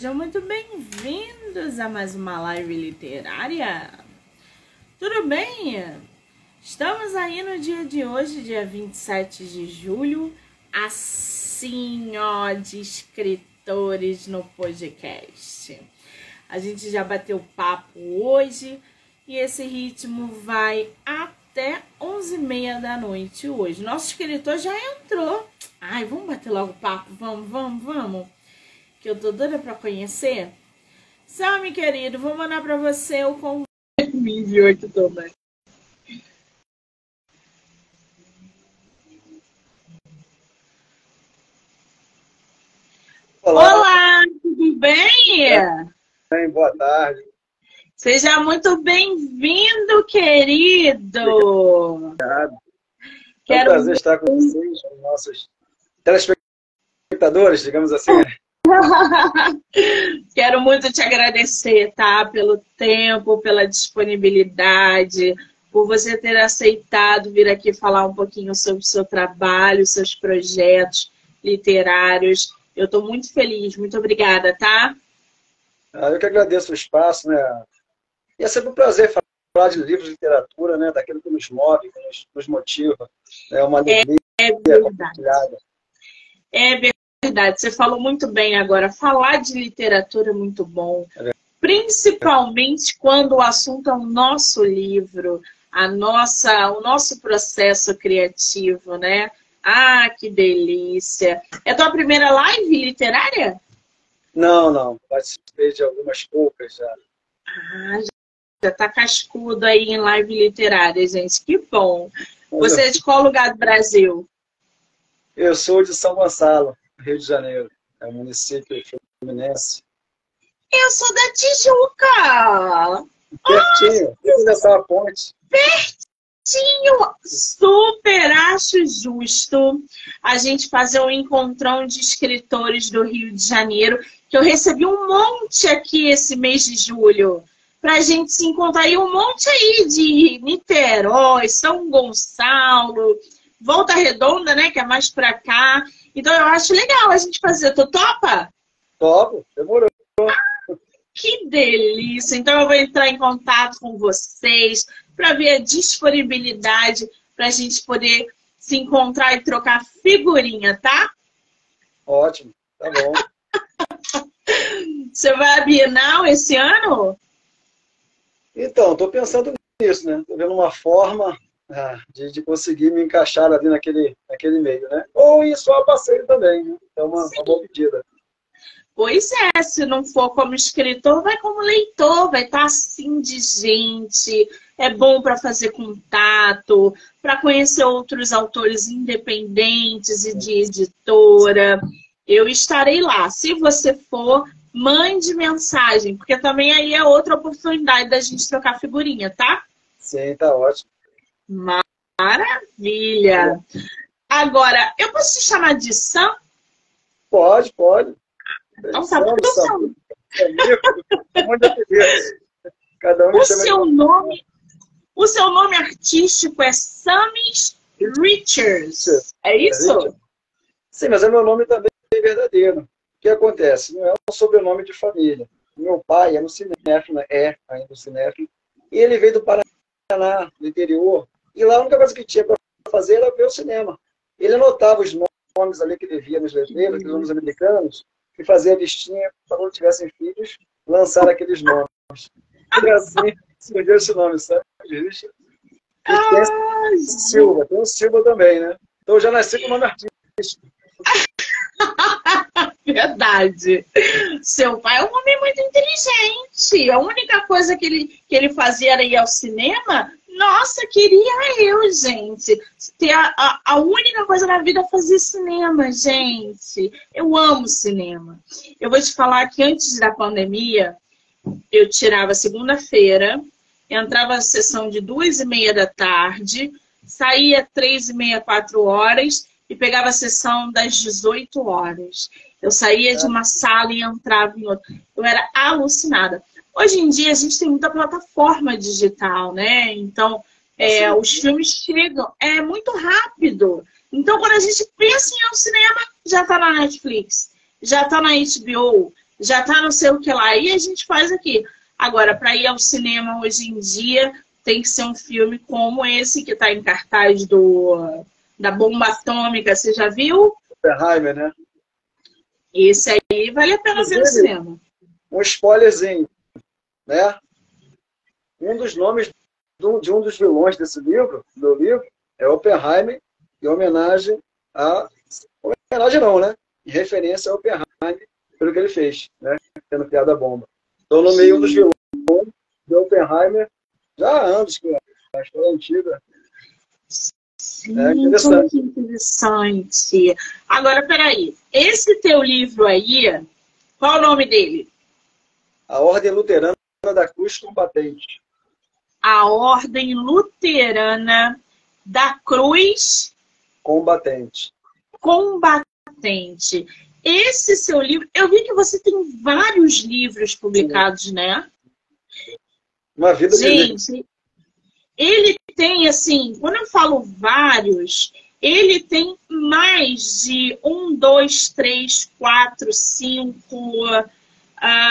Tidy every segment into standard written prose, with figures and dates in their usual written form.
Sejam muito bem-vindos a mais uma live literária. Tudo bem? Estamos aí no dia de hoje, dia 27 de julho, assim, ó, de escritores no podcast. A gente já bateu papo hoje e esse ritmo vai até 11h30 da noite hoje. Nosso escritor já entrou. Ai, vamos bater logo papo? Vamos. Que eu tô doida pra conhecer. Sami, querido, vou mandar pra você o convite. Me enviou aqui também. Olá, tudo bem? Bem, boa tarde. Seja muito bem-vindo, querido. Obrigado. É um prazer estar com vocês, com nossos telespectadores, digamos assim. Quero muito te agradecer, tá? Pelo tempo, pela disponibilidade, por você ter aceitado vir aqui falar um pouquinho sobre o seu trabalho, seus projetos literários. Eu estou muito feliz, muito obrigada, tá? Eu que agradeço o espaço, né? E é sempre um prazer falar de livros de literatura, né? Daquilo que nos move, que nos motiva. É uma alegria compartilhada. É verdade, você falou muito bem agora. Falar de literatura é muito bom. Principalmente quando o assunto é o nosso livro, o nosso processo criativo, né? Ah, que delícia! É a tua primeira live literária? Não. Participei de algumas poucas já. Ah, já tá cascudo aí em live literária, gente. Que bom! Você é de qual lugar do Brasil? Eu sou de São Gonçalo, Rio de Janeiro. É um município fluminense. Eu sou da Tijuca! Pertinho, dessa ponte. Pertinho! Super acho justo a gente fazer um encontrão de escritores do Rio de Janeiro, que eu recebi um monte aqui esse mês de julho, pra gente se encontrar aí, um monte aí de Niterói, São Gonçalo, Volta Redonda, né, que é mais pra cá. Então eu acho legal a gente fazer. Tu topa? Topo, demorou. Que delícia! Então eu vou entrar em contato com vocês para ver a disponibilidade para a gente poder se encontrar e trocar figurinha, tá? Ótimo, tá bom. Você vai à Bienal esse ano? Então, estou pensando nisso, né? Estou vendo uma forma de conseguir me encaixar ali naquele meio, né? Ou ir só a passeio também, né? É uma boa medida. Pois é, se não for como escritor, vai como leitor, vai estar assim de gente. É bom para fazer contato, para conhecer outros autores independentes e de editora. Eu estarei lá. Se você for, mande mensagem, porque também aí é outra oportunidade da gente trocar figurinha, tá? Sim, tá ótimo. Maravilha! Agora, eu posso te chamar de Sam? Pode. Então tá bom. Cada um o seu nome artístico é Samis Richards. É isso? Sim, mas é meu nome também verdadeiro. O que acontece? Não é um sobrenome de família. Meu pai é no cinéfilo, ainda no cinéfilo, e ele veio do Paraná, do interior, e lá a única coisa que tinha para fazer era ver o cinema. Ele anotava os nomes ali que ele via nos letreiros, aqueles nomes americanos, e fazia a listinha para quando tivessem filhos, lançar aqueles nomes. E assim surgiu esse nome, sabe? Richard. E tem Silva, tem o Silva também, né? Então eu já nasci com o nome artístico. Verdade. Seu pai é um homem muito inteligente. A única coisa que ele fazia era ir ao cinema. Nossa, queria eu, gente. A única coisa na vida é fazer cinema, gente. Eu amo cinema. Eu vou te falar que antes da pandemia, eu tirava segunda-feira, entrava na sessão de 2h30 da tarde, saía 3h30, 4h e pegava a sessão das 18 horas. Eu saía de uma sala e entrava em outra. Eu era alucinada. Hoje em dia, a gente tem muita plataforma digital, né? Então, os filmes chegam, é muito rápido. Então, quando a gente pensa em ir ao cinema, já está na Netflix, já está na HBO, já tá não sei o que lá, e a gente faz aqui. Agora, para ir ao cinema hoje em dia, tem que ser um filme como esse que está em cartaz da bomba atômica. Você já viu? Oppenheimer, né? Esse aí vale a pena ver no cinema. Um spoilerzinho, né? Um dos nomes de um dos vilões desse livro, do meu livro, é Oppenheimer, em homenagem a... Homenagem não, né? Em referência a Oppenheimer, pelo que ele fez, né? Tendo criado a bomba. Então, no meio dos vilões de Oppenheimer, já há anos, que a história é antiga. Sim, interessante. Interessante. Agora, peraí. Esse teu livro aí, qual o nome dele? A Ordem Luterana da Cruz Combatente. A Ordem Luterana da Cruz Combatente. Combatente. Esse seu livro, eu vi que você tem vários livros publicados, sim, né? Uma vida de livro. Gente, ele tem, assim, quando eu falo vários, ele tem mais de 1, 2, 3, 4, 5,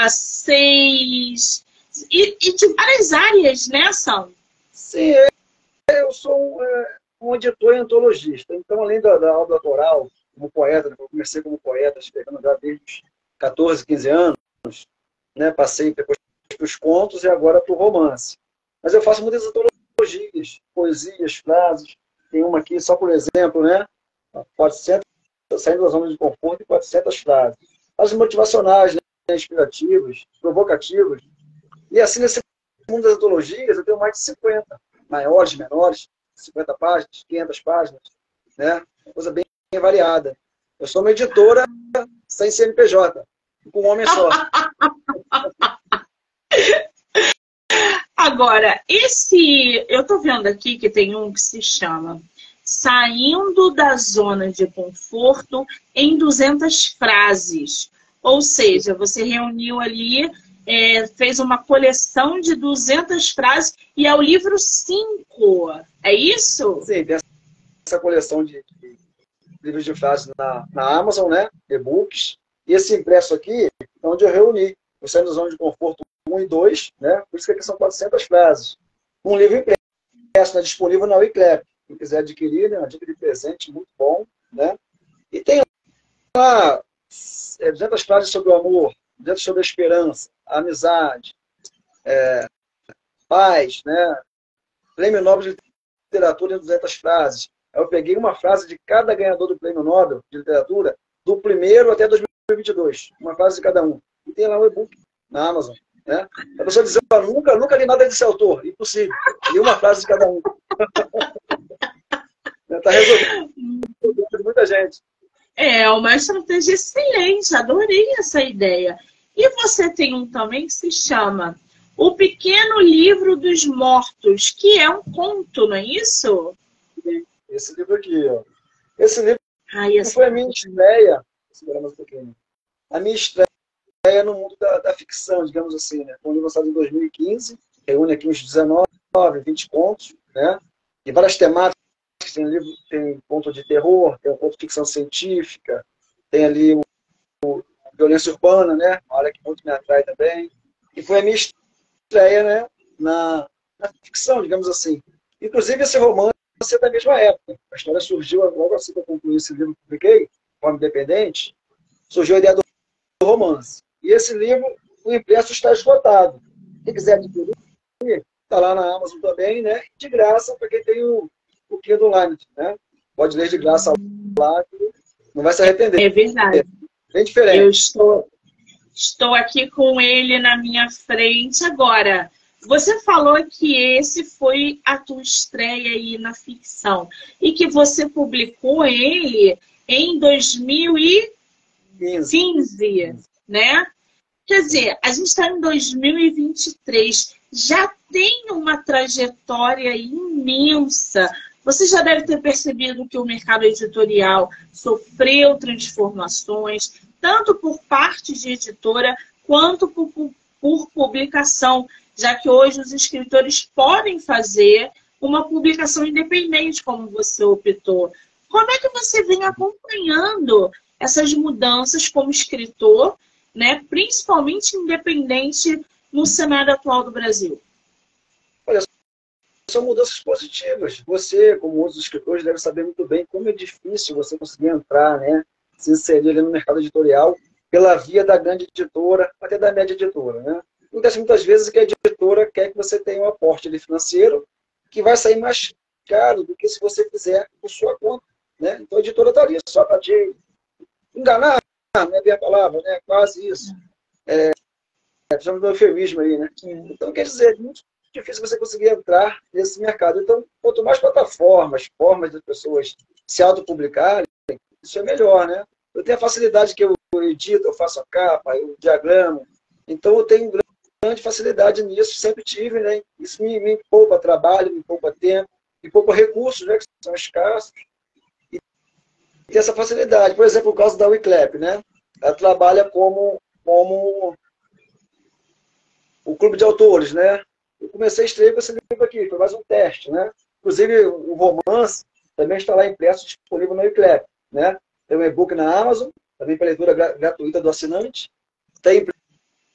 6, e de várias áreas, né, São? Sim, eu sou um editor e antologista. Então, além da obra autoral, como poeta, eu comecei como poeta, escrevendo já desde os 14, 15 anos, né? Passei depois para os contos e agora para o romance. Mas eu faço muitas antologias, poesias, frases. Tem uma aqui, só por exemplo, né? 400, saindo da zona de conforto, e 400 frases. Frases motivacionais, né? Inspirativas, provocativas. E assim, nesse mundo das antologias, eu tenho mais de 50. Maiores, menores, 50 páginas, 500 páginas, né? Uma coisa bem variada. Eu sou uma editora sem CNPJ, com um homem só. Agora, eu tô vendo aqui que tem um que se chama Saindo da Zona de Conforto em 200 Frases. Ou seja, você reuniu ali, fez uma coleção de 200 frases e é o livro 5. É isso? Sim, tem essa coleção de livros de frases na Amazon, né? E-books. E esse impresso aqui é onde eu reuni o Saindo da Zona de Conforto 1 e 2, né? Por isso que aqui são 400 frases. Um livro impresso, está disponível na Wiclap. Quem quiser adquirir, né? Uma dica de presente muito bom, né? E tem lá 200 frases sobre o amor, 200 sobre a esperança, a amizade, paz, né? Prêmio Nobel de Literatura em 200 frases. Eu peguei uma frase de cada ganhador do Prêmio Nobel de Literatura, do primeiro até 2022. Uma frase de cada um. E tem lá um e-book na Amazon. Né? A pessoa diz, nunca li nada desse autor. Impossível. Li uma frase de cada um. Está resolvendo muita gente. É uma estratégia excelente. Adorei essa ideia. E você tem um também que se chama O Pequeno Livro dos Mortos, que é um conto, não é isso? Esse livro aqui, ó. Esse livro foi a minha estreia. Segura mais um pouquinho. A minha estreia no mundo da ficção, digamos assim, né? Foi um livro lançado em 2015, reúne aqui uns 19, 20 contos, né? E várias temáticas. Tem conto de terror, tem um conto de ficção científica, tem ali o violência urbana, né? Uma área que muito me atrai também. E foi a minha estreia, né? Na ficção, digamos assim. Inclusive, esse romance é da mesma época. A história surgiu logo assim que eu concluí esse livro que publiquei, de forma independente, surgiu a ideia do romance. E esse livro, o impresso está esgotado. Quem quiser adquirir, está lá na Amazon também, né? De graça, para quem tem o Kindle Online, né? Pode ler de graça lá, não vai se arrepender. É verdade. Bem diferente. Eu estou aqui com ele na minha frente agora. Você falou que esse foi a tua estreia aí na ficção e que você publicou ele em 2015, né? Quer dizer, a gente está em 2023, já tem uma trajetória imensa. Você já deve ter percebido que o mercado editorial sofreu transformações, tanto por parte de editora, quanto por publicação, já que hoje os escritores podem fazer uma publicação independente, como você optou. Como é que você vem acompanhando essas mudanças como escritor, né? Principalmente independente no cenário atual do Brasil? Olha, são mudanças positivas. Você, como outros escritores, deve saber muito bem como é difícil você conseguir entrar, né, se inserir ali no mercado editorial pela via da grande editora, até da média editora, né? Acontece muitas vezes que a editora quer que você tenha um aporte ali financeiro que vai sair mais caro do que se você fizer por sua conta, né? Então a editora está ali só para te enganar, não é bem a palavra, né? Quase isso. Chama de eufemismo aí, né? Então, quer dizer, é muito difícil você conseguir entrar nesse mercado. Então, quanto mais plataformas, formas de pessoas se autopublicarem, isso é melhor, né? Eu tenho a facilidade que eu edito, eu faço a capa, eu diagramo. Então, eu tenho grande facilidade nisso, sempre tive, né? Isso me poupa trabalho, me poupa tempo, me poupa recursos, né? Que são escassos. E tem essa facilidade. Por exemplo, o caso da Wiclap, né? Ela trabalha como o clube de autores, né? Eu comecei a escrever com esse livro aqui, foi mais um teste, né? Inclusive, o romance também está lá impresso, disponível no Wiclap, né? Tem um e-book na Amazon, também para leitura gratuita do assinante. Tem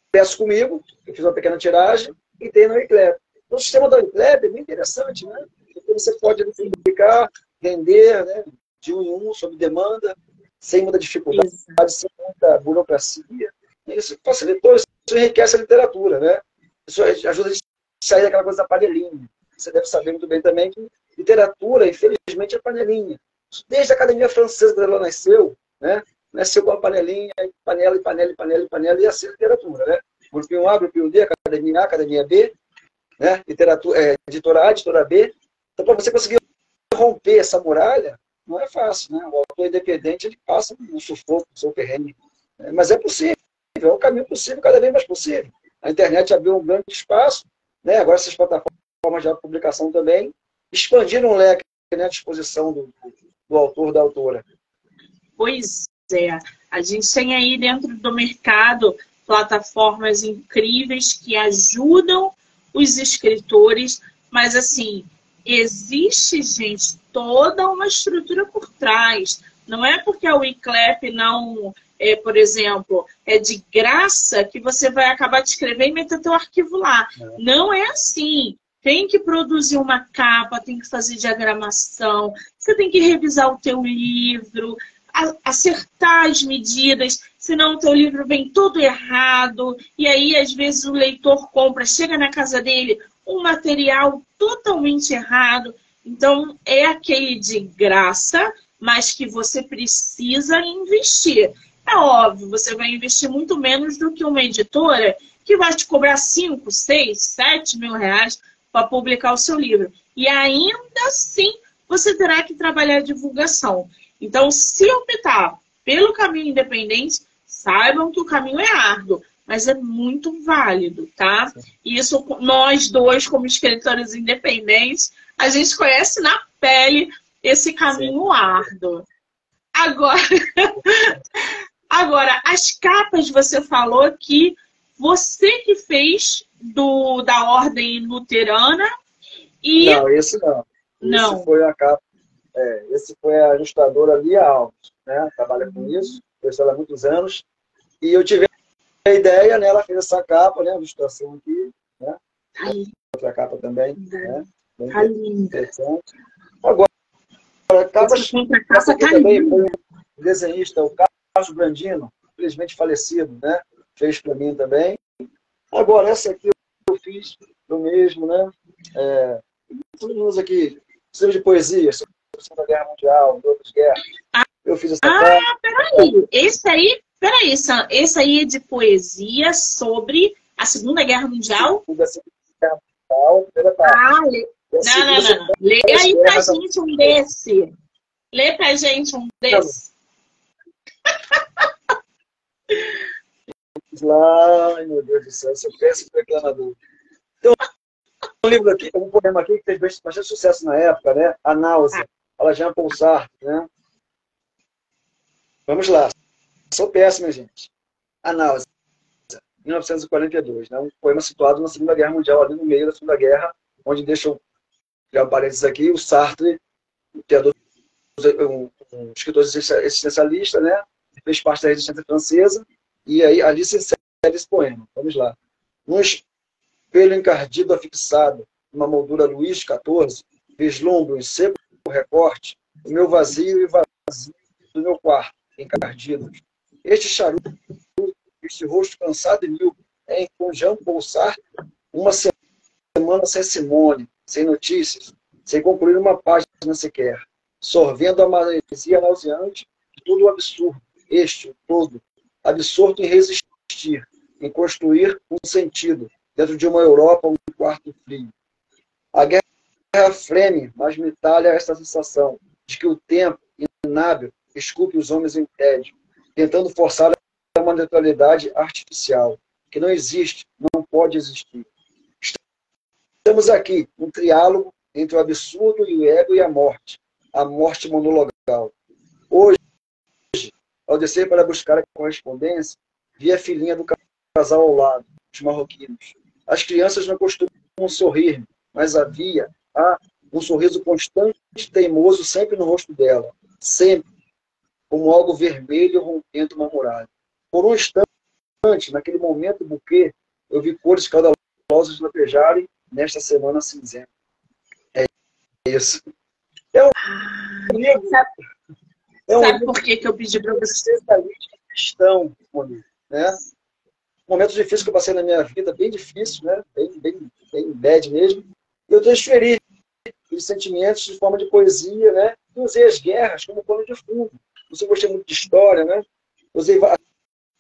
impresso comigo, eu fiz uma pequena tiragem, e tem no Wiclap. Então, o sistema da Wiclap é bem interessante, né? Porque você pode publicar, vender, né? De um em um, sob demanda, sem muita dificuldade, sem muita burocracia. Isso facilitou, isso enriquece a literatura, né? Isso ajuda a sair daquela coisa da panelinha. Você deve saber muito bem também que literatura, infelizmente, é panelinha. Desde a Academia Francesa, quando ela nasceu, né? Nasceu com a panelinha, panela, e panela, e panela, e panela, e assim a literatura, né? Grupinho A, grupinho D, Academia A, Academia B, né? Literatura, editora A, editora B. Então, para você conseguir romper essa muralha, não é fácil, né? O autor independente, ele passa um sufoco, um seu perrengue. Mas é possível, é um caminho possível, cada vez mais possível. A internet abriu um grande espaço, né? Agora essas plataformas de publicação também expandiram o leque, né, à disposição do autor, da autora. Pois é, a gente tem aí dentro do mercado plataformas incríveis que ajudam os escritores, mas assim, existe, gente, toda uma estrutura por trás. Não é porque a Wiclap não, por exemplo, é de graça que você vai acabar de escrever e meter teu arquivo lá. Não é assim. Tem que produzir uma capa, tem que fazer diagramação, você tem que revisar o teu livro, acertar as medidas, senão o teu livro vem todo errado, e aí às vezes o leitor compra, chega na casa dele, um material totalmente errado. Então é aquele de graça, mas que você precisa investir. É óbvio, você vai investir muito menos do que uma editora que vai te cobrar 5, 6, 7 mil reais para publicar o seu livro. E ainda assim, você terá que trabalhar a divulgação. Então, se optar pelo caminho independente, saibam que o caminho é árduo, mas é muito válido, tá? E isso, nós dois, como escritores independentes, a gente conhece na pele esse caminho árduo. Agora, as capas, você falou que você que fez da Ordem Luterana e... Não, esse não. Não. Esse foi a capa. Esse foi a ilustradora Lia Alves, né? Trabalha com isso, conheci ela há muitos anos. E eu tive a ideia, né? Ela fez essa capa, né? A ilustração aqui, né? Outra capa também, né? Bem interessante. Agora, capas... Essa aqui também foi um desenhista, o Carlos Brandino, infelizmente falecido, né? Fez para mim também. Agora, essa aqui eu fiz eu mesmo, né? Todos nós aqui, precisamos de poesia, sobre a Segunda Guerra Mundial, outras guerras. Eu fiz essa capa. Peraí. Esse aí é de poesia sobre a Segunda Guerra Mundial? Da Segunda Guerra Mundial, primeira parte. Não. Lê aí pra gente um desse. Lê pra gente um desse. Lá, ai meu Deus do céu, eu sou péssimo reclamador. Então, um livro aqui, um poema aqui que fez bastante sucesso na época, né? A Náusea, ela Jean-Paul Sartre, né? Vamos lá. Sou péssimo, gente. A Náusea, 1942, né? Um poema situado na Segunda Guerra Mundial, ali no meio da Segunda Guerra, onde deixa um parênteses aqui, o Sartre, que é um escritor existencialista, né? Fez parte da resistência francesa, E aí, ali se insere esse poema. Vamos lá. Num espelho encardido afixado, numa moldura Luís XIV, vislumbro em seco recorte o meu vazio e vazio do meu quarto, encardido. Este charuto, este rosto cansado e míope, é em conjão pulsar uma semana sem Simone, sem notícias, sem concluir uma página sequer, sorvendo a maresia nauseante de tudo o absurdo, este, o todo, absorto em resistir, em construir um sentido, dentro de uma Europa, um quarto frio. A guerra freme, mas me talha esta sensação de que o tempo, inábil, esculpe os homens em tédio, tentando forçar uma neutralidade artificial, que não existe, não pode existir. Estamos aqui, um triálogo entre o absurdo e o ego e a morte monologal. Hoje, ao descer para buscar a correspondência, vi a filhinha do casal ao lado, os marroquinos. As crianças não costumam sorrir, mas havia um sorriso constante e teimoso sempre no rosto dela, sempre, como algo vermelho rompendo uma muralha. Por um instante, naquele momento do buquê, eu vi cores caudalosas latejarem nesta semana cinzenta. É isso. É um livro. Sabe por que eu pedi para você? Cristão, né? Momentos difíceis que eu passei na minha vida, bem difícil, né? Bem bad mesmo. Eu transferi os sentimentos de forma de poesia, né? E usei as guerras como pano de fundo. Eu gostei muito de história, né? Usei a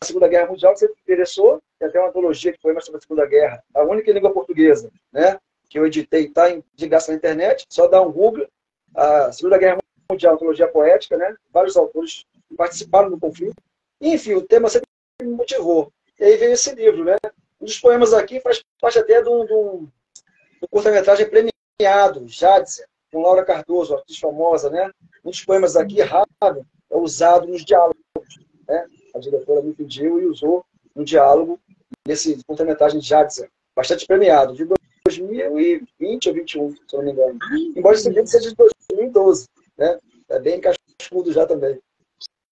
Segunda Guerra Mundial, que você me interessou, tem até uma antologia de poemas sobre a Segunda Guerra, a única em língua portuguesa, né? Que eu editei, está de graça na internet, só dá um Google, a Segunda Guerra Mundial, antologia poética, né? Vários autores que participaram do conflito. E, enfim, o tema sempre me motivou. E aí veio esse livro, né? Um dos poemas aqui faz parte até de um curta-metragem premiado, Jadzer, com Laura Cardoso, artista famosa, né? Um dos poemas aqui, raro, é usado nos diálogos, né? A diretora me pediu e usou no diálogo nesse curta-metragem Jadzer, bastante premiado, de 2020 ou 2021, se eu não me engano. Embora esse livro seja de 2012, né? É bem cascudo já também.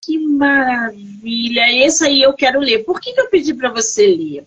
Que maravilha! Esse aí eu quero ler. Por que eu pedi para você ler?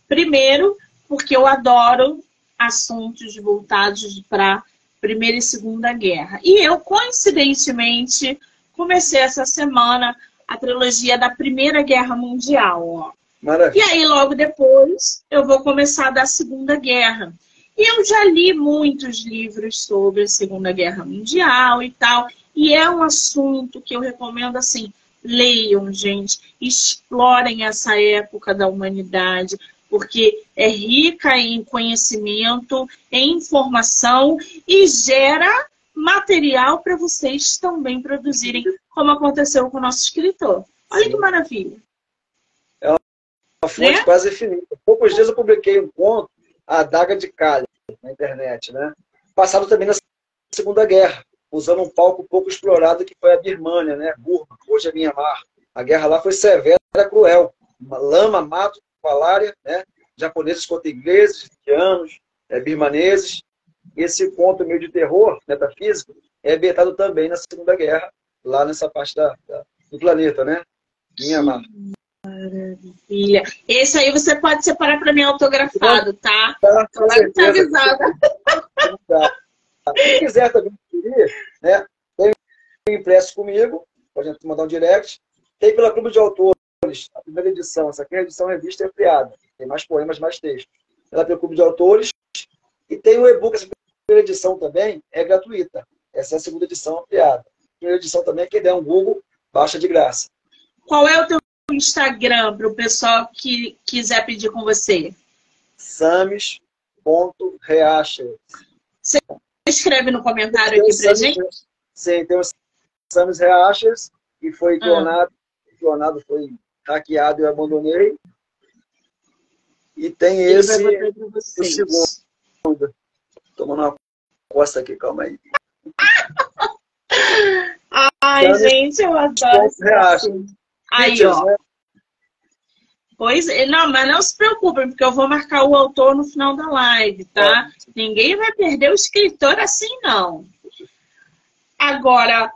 Primeiro, porque eu adoro assuntos voltados para Primeira e Segunda Guerra. E eu, coincidentemente, comecei essa semana a trilogia da Primeira Guerra Mundial. Ó. Maravilha. E aí, logo depois, eu vou começar da Segunda Guerra. E eu já li muitos livros sobre a Segunda Guerra Mundial e tal. E é um assunto que eu recomendo, assim, leiam, gente. Explorem essa época da humanidade, porque é rica em conhecimento, em informação e gera material para vocês também produzirem, como aconteceu com o nosso escritor. Olha que maravilha. É uma fonte quase infinita. Poucos dias eu publiquei um conto, A Adaga de Kali, na internet, né? Passado também na Segunda Guerra, usando um palco pouco explorado que foi a Birmânia, né? Burma, hoje é Mianmar. A guerra lá foi severa, cruel. Lama, mato, malária, né? Japoneses contra ingleses, indianos, birmaneses. Esse conto meio de terror, metafísico, é ambientado também na Segunda Guerra, lá nessa parte do planeta, né? Mianmar. Maravilha. Esse aí você pode separar para mim autografado, tá? Tá, tá avisada. Tá. Quem quiser também, né? Tem um impresso comigo, pode mandar um direct. Tem pela Clube de Autores, a primeira edição. Essa aqui é a edição revista e ampliada. Tem mais poemas, mais textos. Ela pelo Clube de Autores. E tem o e-book, essa primeira edição também é gratuita. Essa é a segunda edição ampliada. A primeira edição também, quem der um Google, baixa de graça. Qual é o teu Instagram para o pessoal que quiser pedir com você? Sames.reacher. Você escreve no comentário aqui pra gente? Sim, tem o Sames Reachers, que foi clonado. Clonado, foi hackeado e eu abandonei. E tem esse, o segundo. Tomando uma costa aqui, calma aí. Ai, Sames, gente, eu adoro isso. Aí, ó. Né? Pois, não, mas não se preocupem, porque eu vou marcar o autor no final da live, tá? Ninguém vai perder o escritor assim, não. Agora,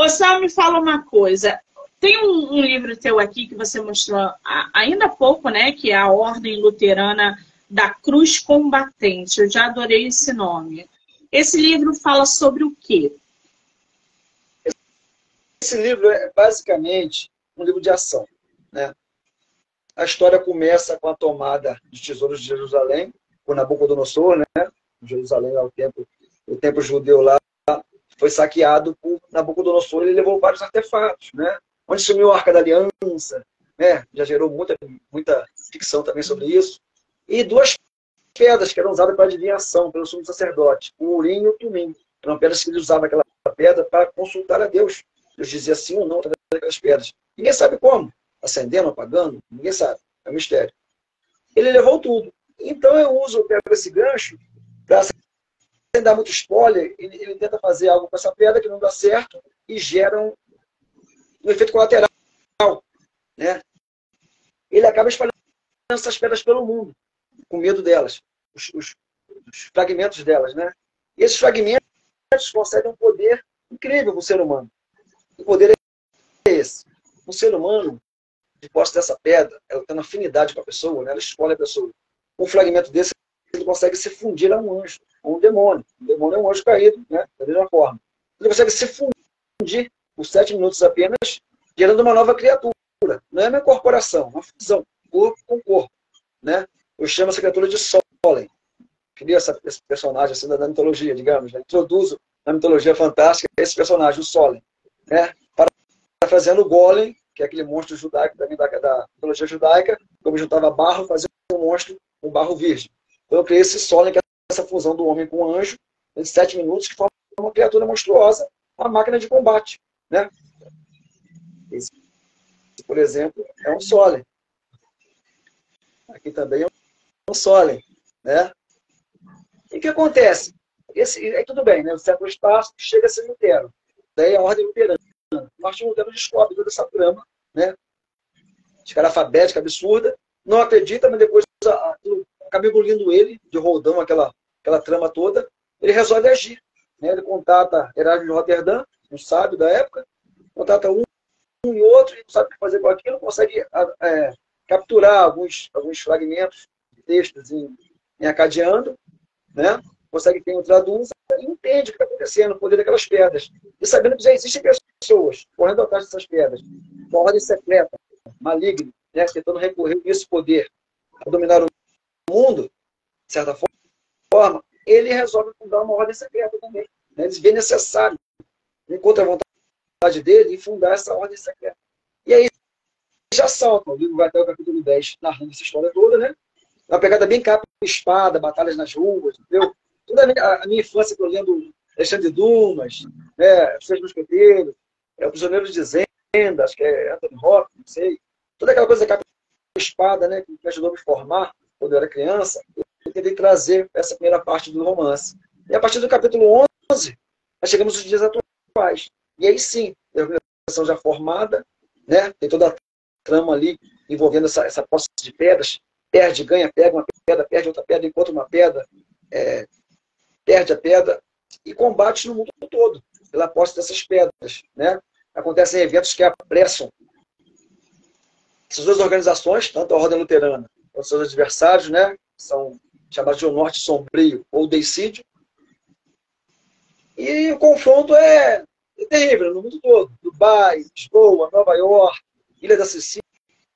Sam, me fala uma coisa. Tem um livro teu aqui que você mostrou ainda há pouco, né? Que é a Ordem Luterana da Cruz Combatente. Eu já adorei esse nome. Esse livro fala sobre o quê? Esse livro é basicamente um livro de ação, né? A história começa com a tomada dos tesouros de Jerusalém, por Nabucodonosor, né? Jerusalém, lá, o templo judeu lá, foi saqueado por Nabucodonosor. Ele levou vários artefatos, né? Onde sumiu a Arca da Aliança, né? Já gerou muita ficção também sobre isso. E duas pedras que eram usadas para adivinhação pelo sumo sacerdote, o Urim e o Tumim. Eram pedras que ele usava aquela pedra para consultar a Deus. Deus dizia sim ou não através daquelas pedras. Ninguém sabe como. Acendendo, apagando, ninguém sabe. É um mistério. Ele levou tudo. Então eu pego esse gancho para, sem dar muito spoiler, ele tenta fazer algo com essa pedra que não dá certo e gera um efeito colateral, né? Ele acaba espalhando essas pedras pelo mundo, com medo delas, os fragmentos delas, né? E esses fragmentos concedem um poder incrível para o ser humano. O poder é esse. Um ser humano, de posse dessa pedra, ela tem uma afinidade com a pessoa, né? Ela escolhe a pessoa. Um fragmento desse, ele consegue se fundir a um anjo, a um demônio. Um demônio é um anjo caído, né? Da mesma forma. Ele consegue se fundir por 7 minutos apenas, gerando uma nova criatura. Não é uma incorporação, uma fusão, corpo com corpo, né? Eu chamo essa criatura de Solem. Cria esse personagem assim da mitologia, digamos, né? Introduzo na mitologia fantástica esse personagem, o Solem, né? Fazendo o Golem, que é aquele monstro judaico da mitologia judaica, como juntava barro, fazia um monstro com barro virgem. Então eu criei esse Solem, que é essa fusão do homem com o anjo, em 7 minutos, que forma uma criatura monstruosa, uma máquina de combate, né? Esse, por exemplo, é um Solem. Aqui também é um Solem, né? E o que acontece? Aí tudo bem, né? O século espaço chega a ser Lutero. Daí a ordem luterana. Martinho Lutero descobre toda essa trama, né? Escarafabética, absurda. Não acredita, mas depois acaba engolindo ele, de roldão, aquela trama toda. Ele resolve agir, né? Ele contata Erasmo de Roterdã, um sábio da época, contata um e outro, e não sabe o que fazer com aquilo, consegue capturar alguns fragmentos de textos em acadiano, né? Consegue ter um traduza e entende o que está acontecendo, o poder daquelas pedras. E sabendo que já existem pessoas correndo atrás dessas pedras, uma ordem secreta, maligna, né? Tentando recorrer a esse poder a dominar o mundo, de certa forma, ele resolve fundar uma ordem secreta também. Né? Ele vê necessário, encontra a vontade dele, em fundar essa ordem secreta. E aí já salta, o livro vai até o capítulo 10, narrando essa história toda, né? Uma pegada bem capa e espada, batalhas nas ruas, entendeu? Toda a minha infância, eu lendo Alexandre Dumas, né? Os Seis Mosqueteiros, O Prisioneiro de Zenda, acho que é Anthony Hopkins, não sei. Toda aquela coisa da capa e espada, né? Que me ajudou a me formar quando eu era criança. Eu tentei trazer essa primeira parte do romance. E a partir do capítulo 11, nós chegamos aos dias atuais. E aí sim, a organização já formada, né? Tem toda a trama ali envolvendo essa posse de pedras. Perde, ganha, pega uma pedra, perde outra pedra, encontra uma pedra, perde a pedra e combate no mundo todo pela posse dessas pedras, né? Acontecem eventos que apressam essas duas organizações, tanto a Ordem Luterana quanto seus adversários, né? São chamados de O Norte Sombrio ou Deicídio. E o confronto é terrível no mundo todo. Dubai, Lisboa, Nova York, Ilha da Sicília,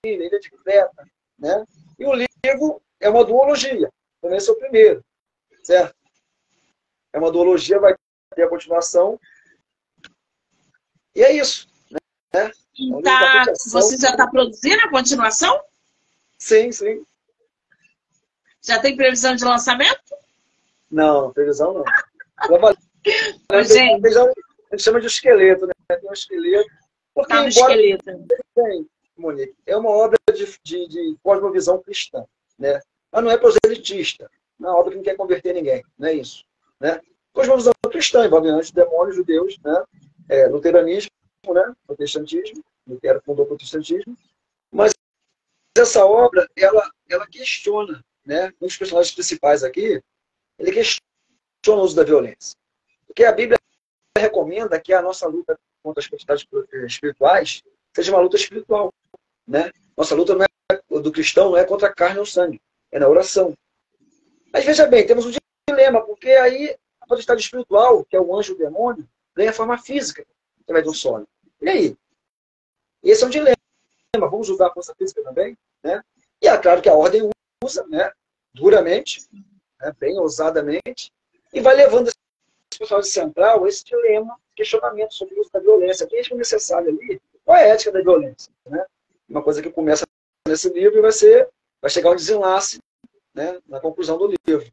Ilha de Creta, né? E o livro é uma duologia. Então esse é o primeiro, certo? É uma duologia, vai ter a continuação. E é isso. Né? Você já está produzindo a continuação? Sim, sim. Já tem previsão de lançamento? Não, previsão não. Gente, a gente chama de esqueleto, né? Tem um esqueleto. Porque, tá no esqueleto. Monique, é uma obra de cosmovisão cristã, né? Mas não é proselitista. Não é uma obra que não quer converter ninguém. Não é isso. Né? Cosmovisão cristã, envolve antes demônios, judeus, né? Luteranismo, né? Protestantismo. Lutero fundou o protestantismo. Mas essa obra, ela questiona, né? Um dos personagens principais aqui, ele questiona o uso da violência. Porque a Bíblia recomenda que a nossa luta contra as quantidades espirituais seja uma luta espiritual, né? Nossa luta não é, do cristão não é contra a carne ou sangue, é na oração. Mas veja bem, temos um dilema, porque aí a potestade espiritual, que é o anjo e o demônio, ganha forma física através de um sonho. E aí? Esse é um dilema. Vamos julgar a força física também, né? E é claro que a ordem usa, né, duramente, né, bem ousadamente, e vai levando esse pessoal de central esse dilema, questionamento sobre o uso da violência. O que é necessário ali? Qual é a ética da violência? Né? Uma coisa que começa nesse livro e vai chegar um desenlace, né, na conclusão do livro.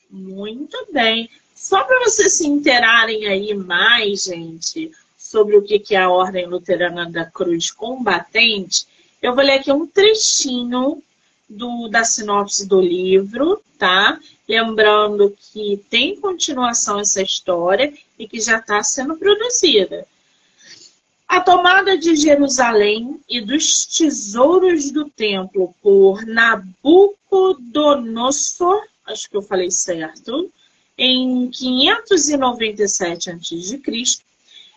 Muito bem. Só para vocês se interarem aí mais, gente, sobre o que é a Ordem Luterana da Cruz Combatente, eu vou ler aqui um trechinho da sinopse do livro, tá? Lembrando que tem continuação essa história e que já está sendo produzida. A tomada de Jerusalém e dos tesouros do templo por Nabucodonosor, acho que eu falei certo, em 597 a.C.,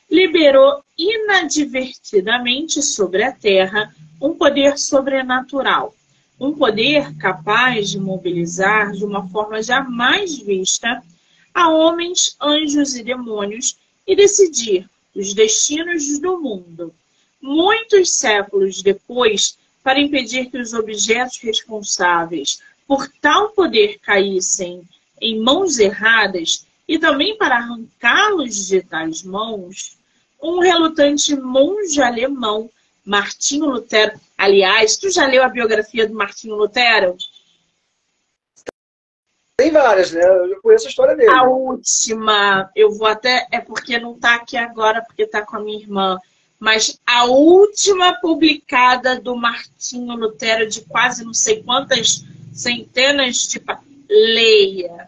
liberou inadvertidamente sobre a terra um poder sobrenatural, um poder capaz de mobilizar de uma forma jamais vista a homens, anjos e demônios e decidir os destinos do mundo. Muitos séculos depois, para impedir que os objetos responsáveis por tal poder caíssem em mãos erradas e também para arrancá-los de tais mãos, um relutante monge alemão, Martinho Lutero. Aliás, tu já leu a biografia do Martinho Lutero? Tem várias, né? Eu conheço a história dele. A última, eu vou até... É porque não está aqui agora, porque está com a minha irmã. Mas a última publicada do Martinho Lutero, de quase não sei quantas centenas de... Leia.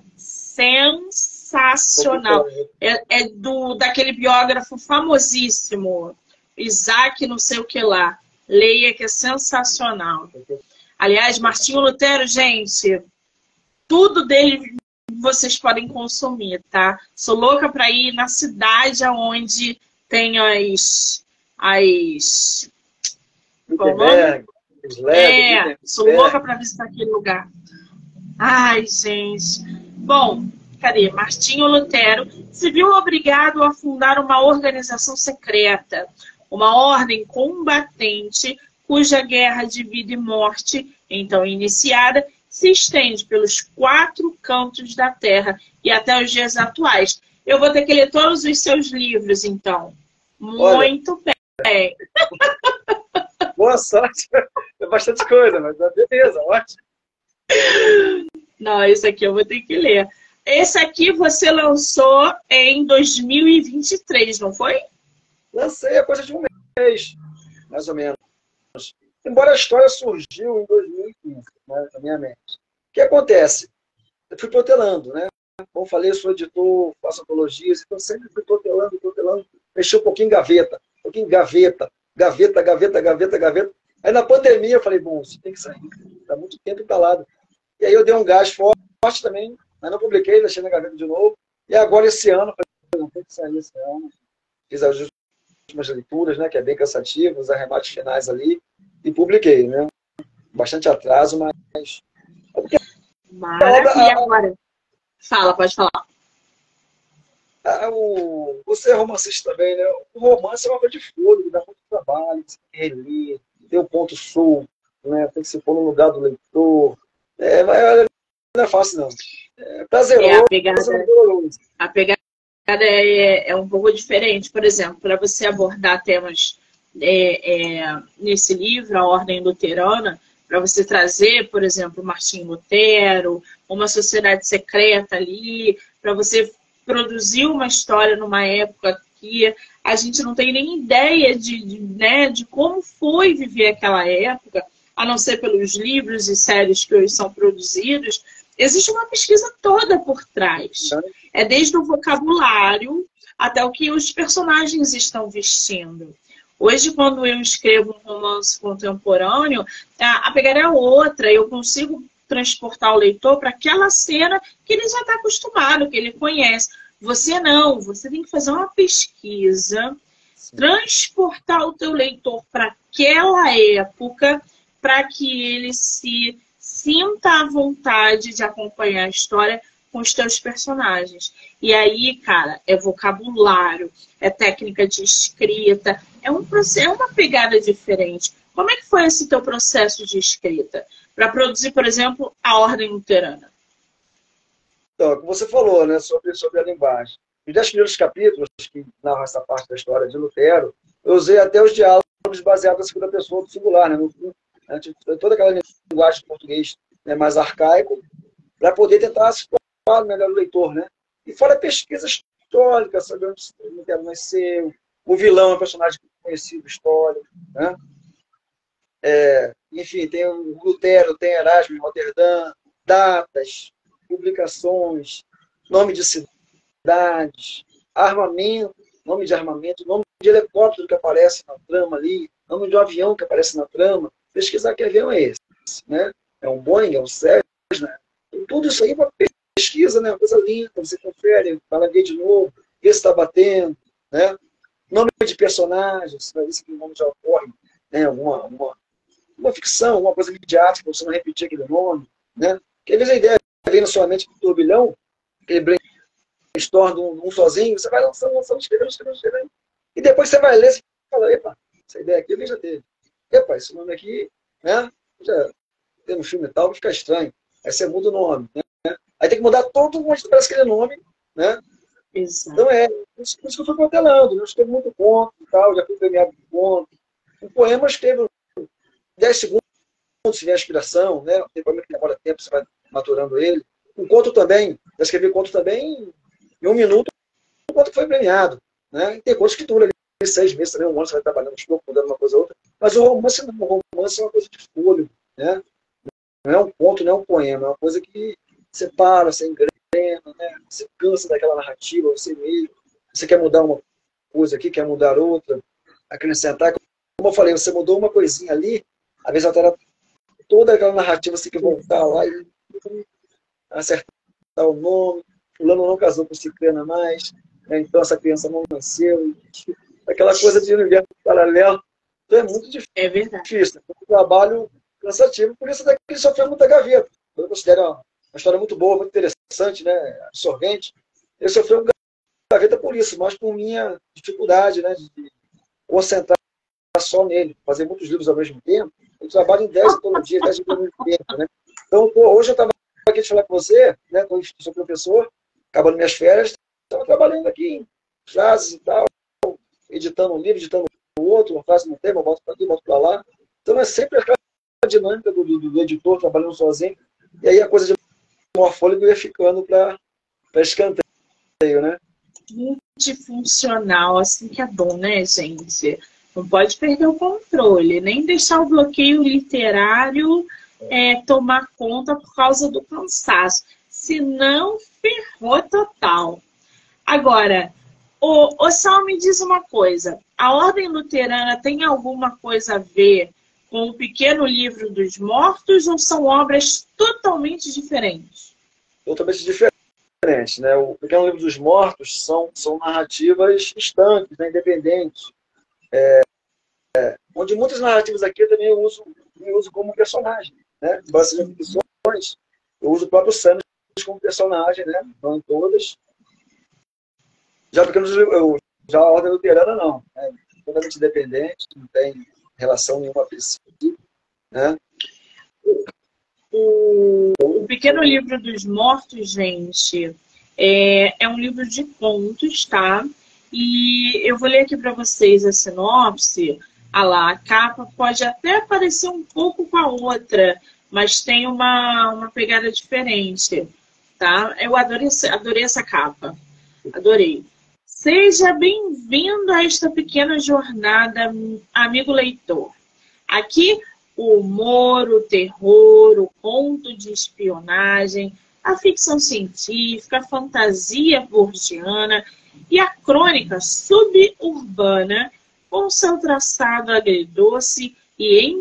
Sensacional. É daquele biógrafo famosíssimo, Isaac não sei o que lá. Leia, que é sensacional. Aliás, Martinho Lutero, gente, tudo dele vocês podem consumir, tá? Sou louca para ir na cidade onde tem sou louca para visitar aquele lugar. Ai, gente. Bom, cadê? Martinho Lutero se viu obrigado a fundar uma organização secreta, uma ordem combatente cuja guerra de vida e morte, então iniciada, se estende pelos 4 cantos da Terra e até os dias atuais. Eu vou ter que ler todos os seus livros, então. Muito bem. Boa sorte. É bastante coisa, mas beleza, ótimo. Não, esse aqui eu vou ter que ler. Esse aqui você lançou em 2023, não foi? Lancei a coisa de um mês, mais ou menos. Embora a história surgiu em 2015, né, na minha mente. O que acontece? Eu fui protelando, né? Como falei, eu sou editor, faço antologias, então sempre fui protelando, mexi um pouquinho em gaveta, gaveta. Aí na pandemia eu falei, bom, isso tem que sair. Está muito tempo entalado. E aí eu dei um gás forte também, mas não publiquei, deixei na gaveta de novo. E agora esse ano, eu falei, não tem que sair esse ano. Fiz as últimas leituras, né, que é bem cansativo, os arremates finais ali, e publiquei, né? Bastante atraso, mas... Maravilha, agora. Fala, pode falar. Você é romancista também, né? O romance é uma coisa de fôlego, dá muito trabalho, você tem que reler, tem o ponto sul, né? Tem que se pôr no lugar do leitor. Mas não é fácil, não. É prazeroso, a pegada é um pouco diferente. Por exemplo, para você abordar temas nesse livro, A Ordem Luterana, para você trazer, por exemplo, Martinho Lutero, uma sociedade secreta ali, para você produzir uma história numa época que a gente não tem nem ideia de como foi viver aquela época, a não ser pelos livros e séries que hoje são produzidos. Existe uma pesquisa toda por trás. É desde o vocabulário até o que os personagens estão vestindo. Hoje, quando eu escrevo um romance contemporâneo, a pegada é outra. Eu consigo transportar o leitor para aquela cena que ele já está acostumado, que ele conhece. Você não, você tem que fazer uma pesquisa, transportar o teu leitor para aquela época, para que ele se sinta à vontade de acompanhar a história com os teus personagens. E aí, cara, é vocabulário, é técnica de escrita, é uma pegada diferente. Como é que foi esse teu processo de escrita para produzir, por exemplo, a Ordem Luterana? Então, como você falou, né, sobre a linguagem. Os 10 primeiros capítulos que narram essa parte da história de Lutero, eu usei até os diálogos baseados na segunda pessoa do singular, né, toda aquela linguagem de português, né, mais arcaico, para poder tentar situar melhor o leitor, né? E fora a pesquisa histórica, saber onde Lutero nasceu, o vilão é um personagem conhecido, histórico, né? Enfim, tem o Lutero, tem Erasmo, Roterdã, datas, publicações, nome de cidades, armamento, nome de armamento, nome de helicóptero que aparece na trama ali, nome de um avião que aparece na trama. Pesquisar que avião é esse, né? É um Boeing, é um Cessna, né? Tudo isso aí é uma pesquisa, né? Uma coisa linda, você confere, fala ver de novo, vê se está batendo, né? Nome de personagens, você vai ver se aquele nome já ocorre, né? Uma ficção, uma coisa midiática, para você não repetir aquele nome, né? Porque às vezes a ideia vem na sua mente do turbilhão, aquele brainstorm de um sozinho, você vai lançando, escrevendo. E depois você vai ler e fala, epa, essa ideia aqui alguém já teve. Epa, esse nome aqui, né? Já tem um filme e tal, vai ficar estranho. Aí você muda o nome, né? Aí tem que mudar todo mundo que parece aquele nome, né? Exato. Então isso que eu fui protelando, né? Eu escrevi muito conto e tal, já fui premiado por conto. Um poema eu escrevo 10 segundos, se tiver inspiração, né? Tem poema que demora tempo, você vai maturando ele. Um conto também, já escrevi conto também em 1 minuto, um conto que foi premiado, né? E tem contos que duram ali 6 meses, também 1 ano, você vai trabalhando um pouco, mudando uma coisa ou outra. Mas o romance não, o romance é uma coisa de fôlego, né? Não é um conto, não é um poema, é uma coisa que você para, você engrena, né? Você cansa daquela narrativa, você quer mudar uma coisa aqui, quer mudar outra, acrescentar. Como eu falei, você mudou uma coisinha ali, às vezes altera toda aquela narrativa, você tem que voltar lá e acertar o nome, fulano não casou com ciclana mais, né? Então essa criança não nasceu, aquela coisa de universo paralelo. Então é muito difícil. É verdade. É um trabalho cansativo, por isso daqui ele sofreu muita gaveta. Eu considero uma história muito boa, muito interessante, né? Absorvente. Ele sofreu gaveta por isso, mas por minha dificuldade, né? De concentrar só nele, fazer muitos livros ao mesmo tempo. Eu trabalho em 10 antologias, 10 livros ao mesmo tempo, né? Então, hoje eu estava aqui de falar com você, né? Sou professor, acabando minhas férias, estava trabalhando aqui em frases e tal, editando um livro, editando outro, uma frase no tema, eu volto para aqui, volto para lá. Então é sempre aquela dinâmica do editor trabalhando sozinho, e aí a coisa de maior fôlego ia ficando para escanteio, né? Multifuncional, assim que é bom, né, gente? Não pode perder o controle, nem deixar o bloqueio literário tomar conta por causa do cansaço. Senão, ferrou total. Agora, o Sal, me diz uma coisa. A Ordem Luterana tem alguma coisa a ver com o Pequeno Livro dos Mortos ou são obras totalmente diferentes? Totalmente diferentes, né? O Pequeno Livro dos Mortos são narrativas estanques, né? Independentes. Onde muitas narrativas aqui também eu uso como personagem, né? Embora sejam ficções, eu uso o próprio Sanders como personagem, né? Não em todas. Já a Ordem Luterana não, né? Totalmente independente, não tem relação nenhuma a princípio, né? O Pequeno Livro dos Mortos, gente, é um livro de contos, tá? E eu vou ler aqui para vocês a sinopse. A capa pode até parecer um pouco com a outra, mas tem uma pegada diferente, tá? Eu adorei essa capa. Adorei. Seja bem-vindo a esta pequena jornada, amigo leitor. Aqui, o humor, o terror, o conto de espionagem, a ficção científica, a fantasia borgiana e a crônica suburbana com seu traçado agridoce e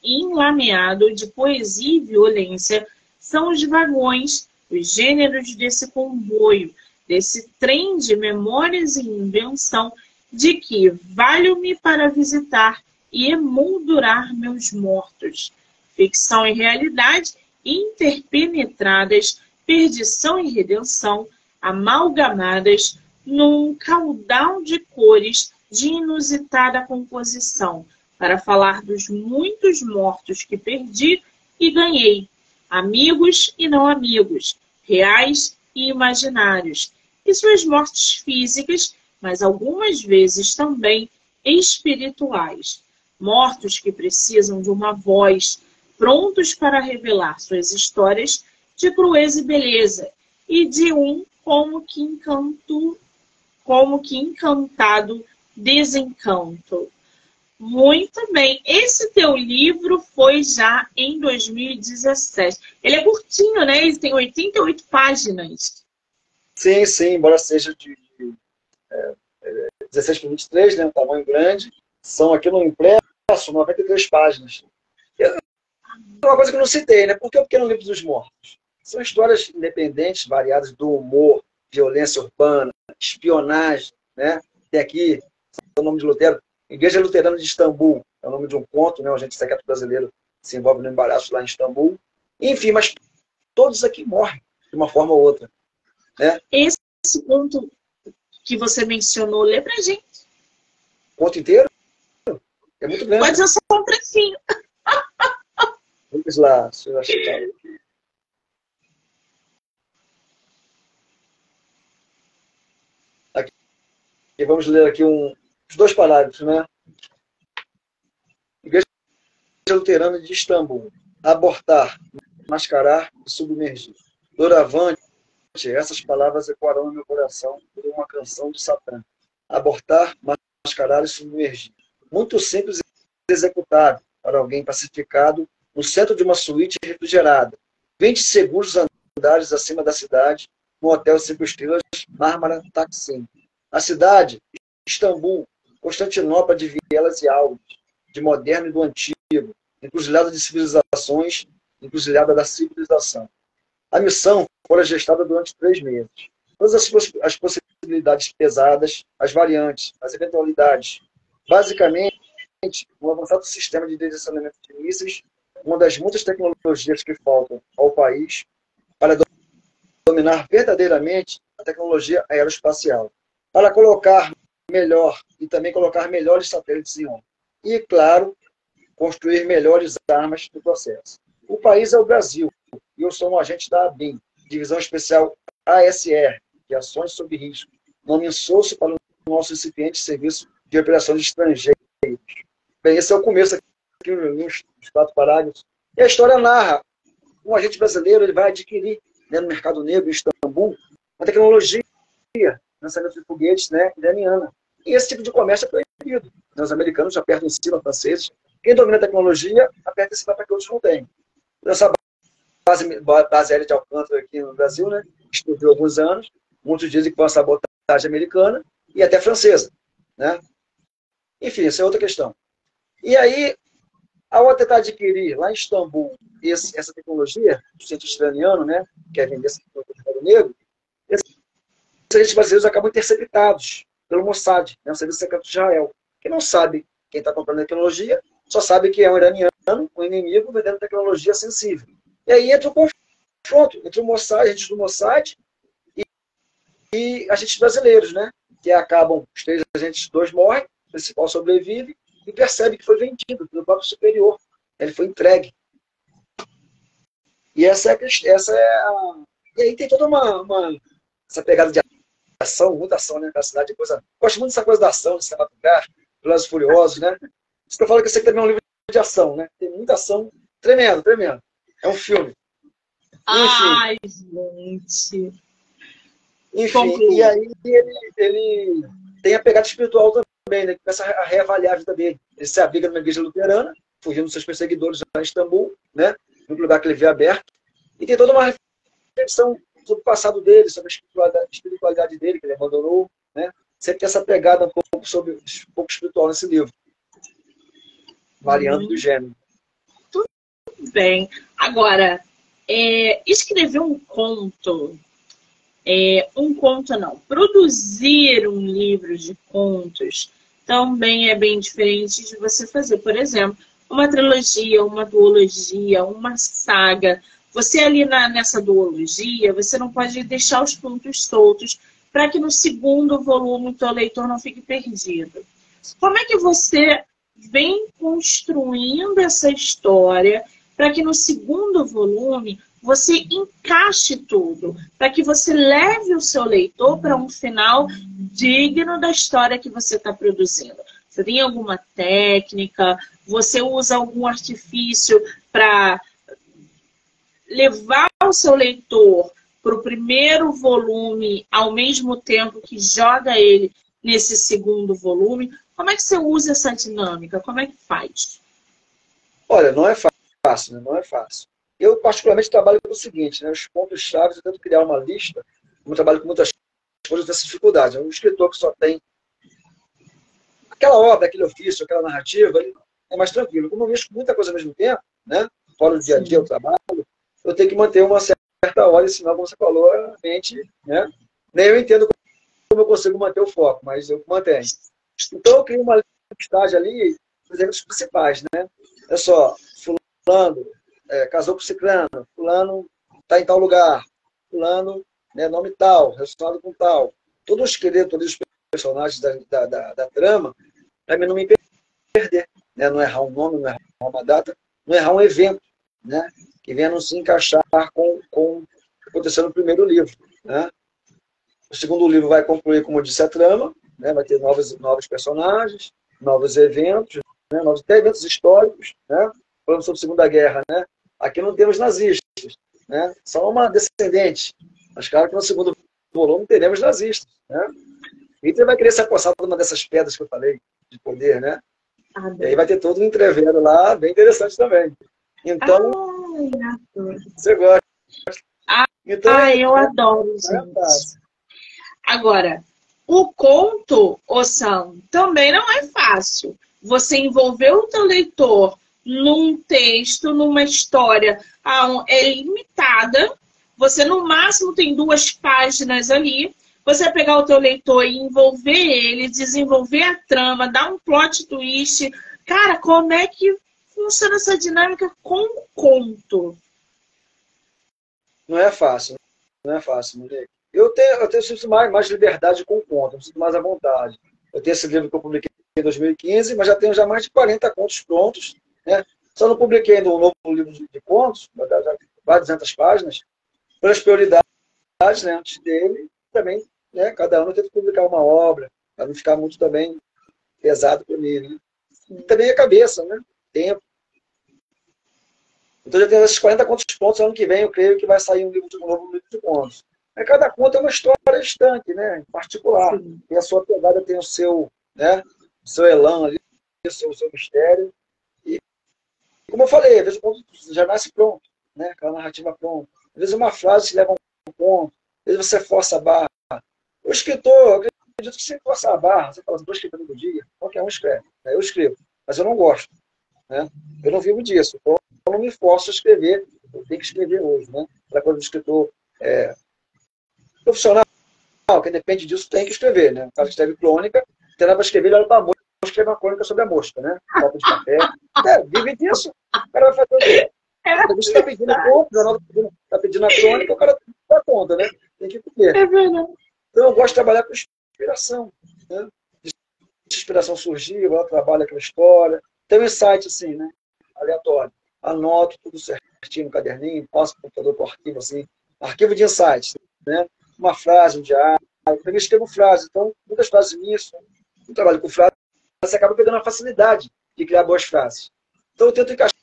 enlameado de poesia e violência são os vagões, os gêneros desse comboio, desse trem de memórias e invenção de que valho-me para visitar e emoldurar meus mortos. Ficção e realidade interpenetradas, perdição e redenção, amalgamadas num caudal de cores de inusitada composição, para falar dos muitos mortos que perdi e ganhei, amigos e não amigos, reais e imaginários, e suas mortes físicas, mas algumas vezes também espirituais. Mortos que precisam de uma voz, prontos para revelar suas histórias de crueza e beleza, e de um como que encantado desencanto. Muito bem. Esse teu livro foi já em 2017. Ele é curtinho, né? Ele tem 88 páginas. Sim, sim, embora seja de 16 por 23, né, um tamanho grande, são aqui no impresso 93 páginas. Uma coisa que eu não citei, né? Por que o Pequeno Livro dos Mortos? São histórias independentes, variadas do humor, violência urbana, espionagem, né? Tem aqui o nome de Lutero, Igreja Luterana de Istambul, é o nome de um conto, né? O agente secreto brasileiro se envolve no embaraço lá em Istambul. Enfim, mas todos aqui morrem de uma forma ou outra, né? Esse conto que você mencionou, lê pra gente. O conto inteiro é muito grande. Pode ser só um trecinho. Vamos lá, deixa eu achar aqui. E vamos ler aqui os 2 parágrafos, né? Igreja Luterana de Istambul. Abortar, mascarar e submergir. Doravante, essas palavras ecoarão no meu coração por uma canção de Satã. Abortar, mascarar e submergir. Muito simples e executável para alguém pacificado no centro de uma suíte refrigerada. 20 seguros andares acima da cidade, no hotel 5 estrelas, Mármara, Taksim. A cidade, Istambul, Constantinopla de vielas e aulas, de moderno e do antigo, encruzilhada de civilizações, encruzilhada da civilização. A missão foi gestada durante 3 meses. Todas as possibilidades pesadas, as variantes, as eventualidades. Basicamente, um avançado sistema de direcionamento de mísseis, uma das muitas tecnologias que faltam ao país para dominar verdadeiramente a tecnologia aeroespacial. Para colocar melhor e também colocar melhores satélites em órbita. E, claro, construir melhores armas no processo. O país é o Brasil, e eu sou um agente da ABIN, Divisão Especial ASR, de Ações sob Risco, nome insosso para o nosso incipiente serviço de operações estrangeiras. Bem, esse é o começo aqui nos 4 parágrafos. E a história narra, um agente brasileiro ele vai adquirir, né, no mercado negro, em Istambul, uma tecnologia, lançamento de foguetes, né, iraniana. E esse tipo de comércio é proibido. Os americanos já apertam em cima, os franceses. Quem domina a tecnologia, aperta em cima para que outros não tenham. Essa base aérea de Alcântara aqui no Brasil, né, explodiu há alguns anos. Muitos dizem que foi uma sabotagem americana e até francesa, né? Enfim, essa é outra questão. E aí, ao tentar adquirir lá em Istambul essa tecnologia, do cientista iraniano, né, que quer vender essa tecnologia para o negro, esses agentes brasileiros acabam interceptados pelo Mossad, né, o Serviço Secreto de Israel, que não sabe quem está comprando a tecnologia, só sabe que é um iraniano, um inimigo, vendendo tecnologia sensível. E aí entra o confronto entre o Mossad, agentes do Mossad e agentes brasileiros, né, que acabam, os 3 agentes, 2 morrem, o principal sobrevive, e percebe que foi vendido pelo próprio superior. Ele foi entregue. E essa é a... E aí tem toda essa pegada de ação, muita ação, né, na cidade. Gosto muito dessa coisa da ação, de cinematográfico, Velozes e Furiosos, né? Isso que eu falo que esse aqui também é um livro de ação, né? Tem muita ação, tremendo, tremendo. É um filme. Ai, gente. Enfim, e aí ele tem a pegada espiritual também, né? Que começa a reavaliar a vida dele. Ele se abriga numa igreja luterana, fugindo dos seus perseguidores lá em Istambul, né? No lugar que ele vê aberto. E tem toda uma reflexão sobre o passado dele, sobre a espiritualidade dele, que ele abandonou, né? Sempre tem essa pegada um pouco espiritual nesse livro. Variando do gênero. Tudo bem. Agora, escrever um conto Um conto não. Produzir um livro de contos também é bem diferente de você fazer, por exemplo, uma trilogia, uma duologia, uma saga. Você ali nessa duologia, você não pode deixar os pontos soltos para que no segundo volume o teu leitor não fique perdido. Como é que você vem construindo essa história para que no segundo volume você encaixe tudo, para que você leve o seu leitor para um final digno da história que você está produzindo? Você tem alguma técnica? Você usa algum artifício para levar o seu leitor para o primeiro volume ao mesmo tempo que joga ele nesse segundo volume? Como é que você usa essa dinâmica? Como é que faz? Olha, não é fácil, né? Não é fácil. Eu, particularmente, trabalho pelo seguinte, né? Os pontos-chave, eu tento criar uma lista, como eu trabalho com muitas coisas, dessas dificuldades. Um escritor que só tem aquela obra, aquele ofício, aquela narrativa, ele é mais tranquilo. Como eu mexo com muita coisa ao mesmo tempo, né? Fora do dia a dia, eu trabalho, eu tenho que manter uma certa ordem, senão, como você falou, a mente, né? Nem eu entendo como eu consigo manter o foco, mas eu mantenho. Então, eu crio uma listagem ali, por exemplo, os principais, né? É só, fulano casou com ciclano, fulano está em tal lugar, fulano, né, nome tal, relacionado com tal. Todo o esqueleto ali, os personagens da trama, para mim não me perder, né? Não errar um nome, não errar uma data, não errar um evento, né? Que venha não se encaixar com o que aconteceu no primeiro livro, né? O segundo livro vai concluir, como eu disse, a trama, né? Vai ter novos personagens, novos eventos, né? Novos até eventos históricos, né? Falando sobre a Segunda Guerra, né? Aqui não temos nazistas, né? Só uma descendente. Mas claro que no segundo volume teremos nazistas, né? Hitler vai querer se apossar de uma dessas pedras que eu falei, de poder, né? E aí vai ter todo um entrevero lá, bem interessante também. Então, você gosta. Então, eu adoro, gente. Agora, o conto, Sam, também não é fácil. Você envolver o teu leitor num texto, numa história é limitada. Você, no máximo, tem 2 páginas ali. Você pegar o teu leitor e envolver ele, desenvolver a trama, dar um plot twist. Cara, como é que funciona essa dinâmica com o conto? Não é fácil. Não é fácil, Monique. Eu sinto mais liberdade com o conto, eu sinto mais à vontade. Eu tenho esse livro que eu publiquei em 2015, mas já tenho mais de 40 contos prontos, né? Só não publiquei ainda um novo livro de contos, já quase 200 páginas, pelas prioridades, né, antes dele. Também, né, cada ano eu tento publicar uma obra, para não ficar muito também pesado para mim. Né? E também a cabeça, né? Tempo. Então, já tenho esses 40 contos prontos. Ano que vem, eu creio que vai sair um novo livro de contos. Cada conto é uma história estanque, né? Em particular. Sim. Tem a sua pegada, tem o seu, né? O seu elan ali, o seu mistério. E, como eu falei, às vezes o conto já nasce pronto, né? Aquela narrativa pronta. Às vezes uma frase te leva a um ponto, às vezes você força a barra. O escritor, eu acredito que você força a barra, você fala, estou escrevendo todo dia, qualquer um escreve. Né? Eu escrevo, mas eu não gosto. Né? Eu não vivo disso. Então, eu não me forço a escrever. Eu tenho que escrever hoje. Né? Para quando o escritor profissional, que depende disso, tem que escrever. Né? O cara que escreve crônica, tem nada para escrever, ele olha para a mosca, escreve uma crônica sobre a mosca. Né? Copo de café. Vive disso. O cara vai fazer o quê? Você está pedindo a conta, o jornal está pedindo a crônica, o cara tem que dar conta, né? Tem que comer. É verdade. Então, eu gosto de trabalhar com inspiração. Né? De inspiração surgir, eu trabalho aquela história. Tem um insight assim, né? Aleatório. Anoto tudo certinho no caderninho, passo para o computador para o arquivo, assim. Arquivo de insights. Né? Uma frase, um diário. Eu também escrevo frases. Então, muitas frases minhas, eu trabalho com frases, você acaba pegando a facilidade de criar boas frases. Então, eu tento encaixar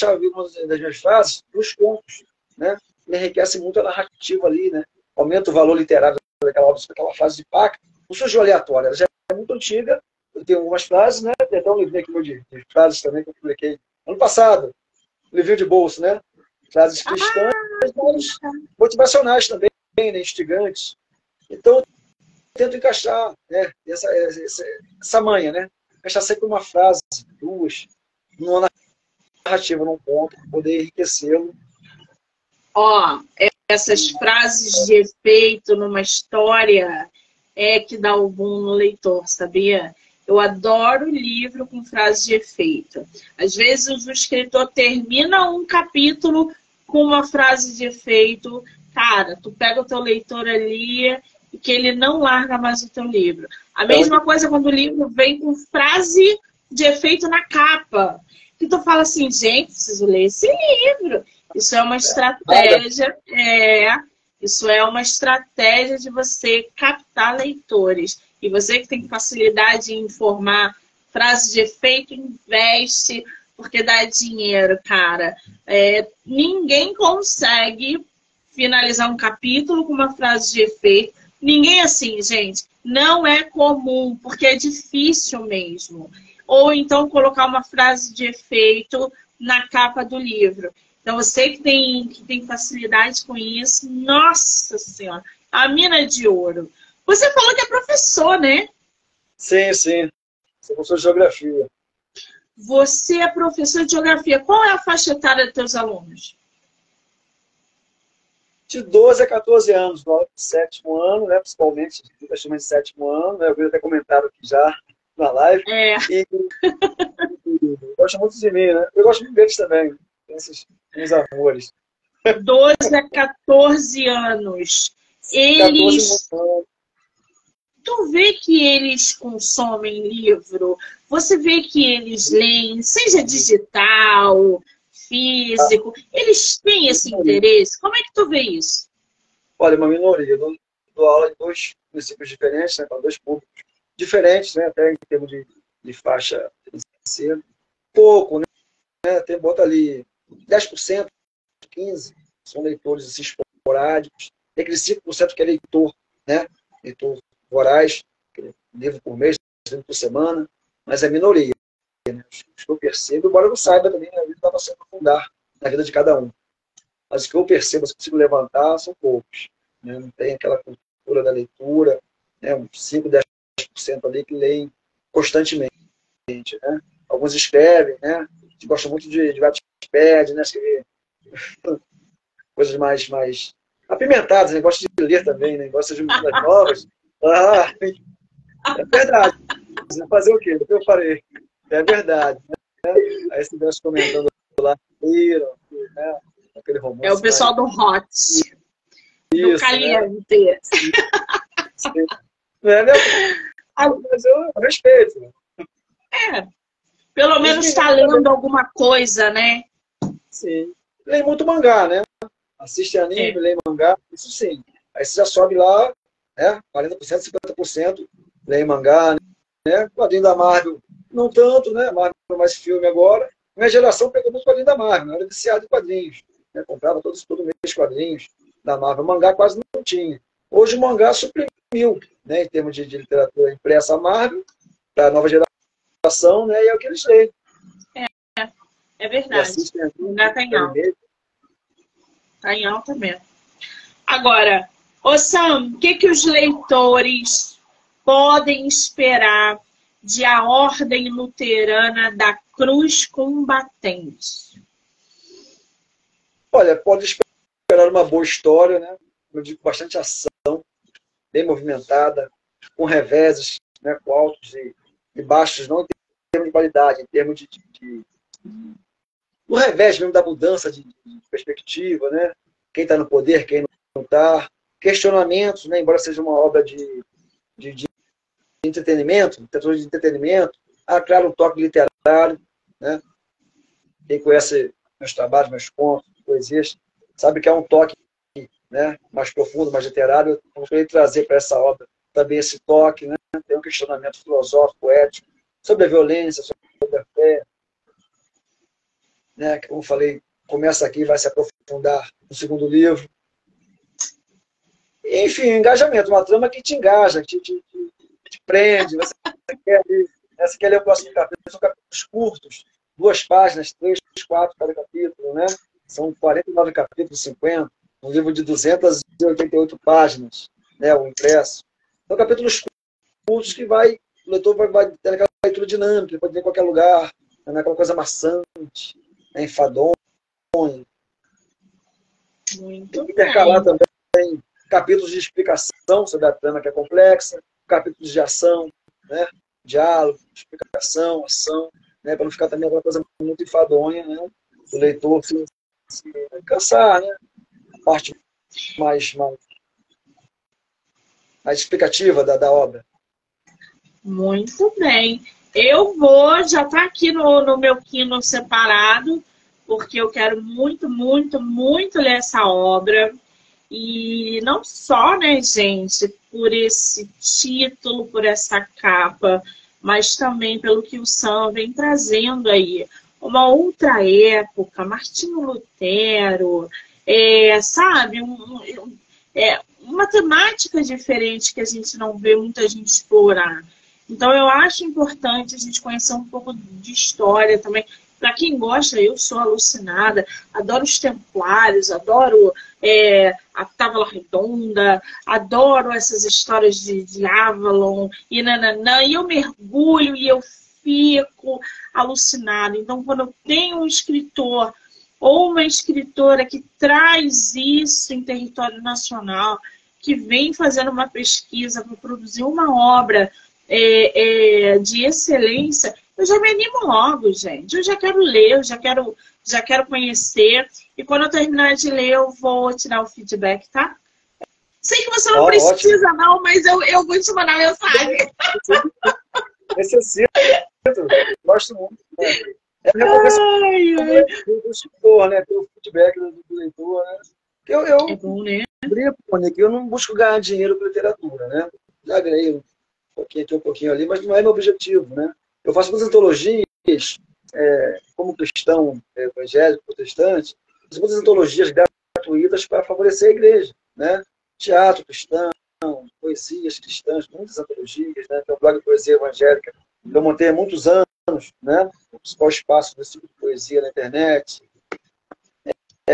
algumas das minhas frases nos contos. Né? Me enriquece muito a narrativa ali, né? Aumenta o valor literário daquela obra, aquela frase de impacto. Não surgiu aleatória, ela já é muito antiga. Eu tenho algumas frases, né? Tem até um livrinho aqui de frases também que eu publiquei ano passado. Um livrinho de bolso, né? Frases cristãs, mas motivacionais também, né? Instigantes. Então, eu tento encaixar, né? Essa manha, né? Encaixar sempre uma frase, 2, numa narrativa, num ponto, para poder enriquecê-lo. Ó, essas frases de efeito numa história é que dá o boom no leitor, sabia? Eu adoro livro com frases de efeito. Às vezes o escritor termina um capítulo com uma frase de efeito. Cara, tu pega o teu leitor ali e que ele não larga mais o teu livro. A mesma coisa quando o livro vem com frase de efeito na capa. Que tu fala assim, gente, preciso ler esse livro. Isso é uma estratégia, isso é uma estratégia de você captar leitores. E você que tem facilidade em informar frases de efeito, investe, porque dá dinheiro, cara. Ninguém consegue finalizar um capítulo com uma frase de efeito. Ninguém assim, gente. Não é comum, porque é difícil mesmo. Ou então colocar uma frase de efeito na capa do livro. Então, você que tem facilidade com isso, nossa senhora, a mina de ouro. Você falou que é professor, né? Sim, sim. Sou professor de geografia. Você é professor de geografia. Qual é a faixa etária dos teus alunos? De 12 a 14 anos, no sétimo ano, né? Principalmente, de sétimo ano, né? Eu vi até comentário aqui já na live. E gosto muito de mim, né? Eu gosto muito deles também. Esses meus amores. 12 a 14 anos. Eles... 14 anos. Tu vê que eles consomem livro? Você vê que eles leem, seja digital, físico? Eles têm esse interesse? Como é que tu vê isso? Olha, uma minoria. Eu dou aula em dois municípios diferentes, né? Para dois públicos diferentes, né? Até em termos de faixa financeira. Pouco, né? Bota ali 10%, 15% são leitores assim, esporádicos. Tem aquele 5% que é leitor, né? Leitor voraz, livro por mês, livro por semana, mas é minoria. Né? Os que eu percebo, embora eu não saiba também, a vida dá para se aprofundar na vida de cada um. Mas os que eu percebo, se consigo levantar, são poucos. Né? Não tem aquela cultura da leitura, né? Uns 5, 10% ali que leem constantemente. Né? Alguns escrevem, né? A gente gosta muito de Wattpad, né? Escrever coisas mais apimentadas, né? Gosta de ler também, né? Gosta de músicas novas. É verdade. Fazer o quê? O que eu farei? É verdade. Né? Aí se tivesse comentando lá, né? Aquele romance. É o pessoal do Hot. Do Caliente. Sim. Né? Mas eu respeito. Pelo menos está lendo alguma coisa, né? Sim. Leio muito mangá, né? Assiste anime, leio mangá, isso sim. Aí você já sobe lá, né? 40%, 50%, leio mangá, né? Quadrinho da Marvel, não tanto, né? Marvel é mais filme agora. Minha geração pegou muito quadrinho da Marvel, eu era viciado em quadrinhos. Né? Comprava todo mês quadrinhos da Marvel. Mangá quase não tinha. Hoje o mangá suprimiu, né? Em termos de literatura impressa a Marvel, para a nova geração, né? E é o que eles leem. É verdade. O mangá está em alta. Está em alta mesmo. Agora, Sam, o que os leitores podem esperar de A Ordem Luterana da Cruz Combatente? Olha, pode esperar uma boa história, né? Eu digo, bastante ação, bem movimentada, com reveses, né? Com altos e baixos, não em termos de qualidade, em termos o revés mesmo da mudança de perspectiva, né? Quem está no poder, quem não está. Questionamentos, né? Embora seja uma obra de entretenimento, literatura de entretenimento, há, claro, um toque literário, né? Quem conhece meus trabalhos, meus contos, poesias, sabe que há um toque, né? Mais profundo, mais literário. Eu queria trazer para essa obra também esse toque, né? Tem um questionamento filosófico, ético, sobre a violência, sobre a fé, né? Como eu falei, começa aqui, vai se aprofundar no segundo livro. Enfim, engajamento, uma trama que te engaja, que te prende, você quer ler o próximo capítulo, são capítulos curtos, 2 páginas, 3, 4 cada capítulo, né? São 49 capítulos, 50, um livro de 288 páginas, né? O impresso. São capítulos curtos que o leitor vai ter aquela leitura dinâmica, pode ler em qualquer lugar, não é aquela coisa maçante, né? Enfadonha. Muito intercalar bem. também capítulos de explicação sobre a trama que é complexa, capítulos de ação, né? Diálogo, explicação, ação, né? Para não ficar também aquela coisa muito enfadonha, né? O leitor se cansar, né? A parte mais explicativa da obra. Muito bem. Eu vou, já está aqui no meu Kindle separado, porque eu quero muito, muito, muito ler essa obra. E não só, né, gente, por esse título, por essa capa, mas também pelo que o Sam vem trazendo aí. Uma outra época, Martinho Lutero, sabe? Uma temática diferente que a gente não vê muita gente explorar. Então, eu acho importante a gente conhecer um pouco de história também. Para quem gosta, eu sou alucinada, adoro os Templários, adoro a Távola Redonda, adoro essas histórias de Avalon e nananã, e eu mergulho e eu fico alucinada. Então, quando eu tenho um escritor ou uma escritora que traz isso em território nacional, que vem fazendo uma pesquisa para produzir uma obra de excelência, eu já me animo logo, gente. Eu já quero ler, eu já quero conhecer. E quando eu terminar de ler, eu vou te dar o feedback, tá? Sei que você não precisa, ótimo. Não, mas eu vou te mandar mensagem. Necessito. Gosto muito. É a recompensa do escritor, né? Pelo feedback do leitor, né? É bom, né? Eu não busco ganhar dinheiro com literatura, né? Já ganhei um pouquinho aqui, um pouquinho ali, mas não é meu objetivo, né? Eu faço muitas antologias, como cristão evangélico, protestante, faço muitas antologias gratuitas para favorecer a igreja, né? Teatro cristão, poesias cristãs, muitas antologias, né? Tem um blog de poesia evangélica que eu montei há muitos anos, né? O principal espaço desse tipo de poesia na internet.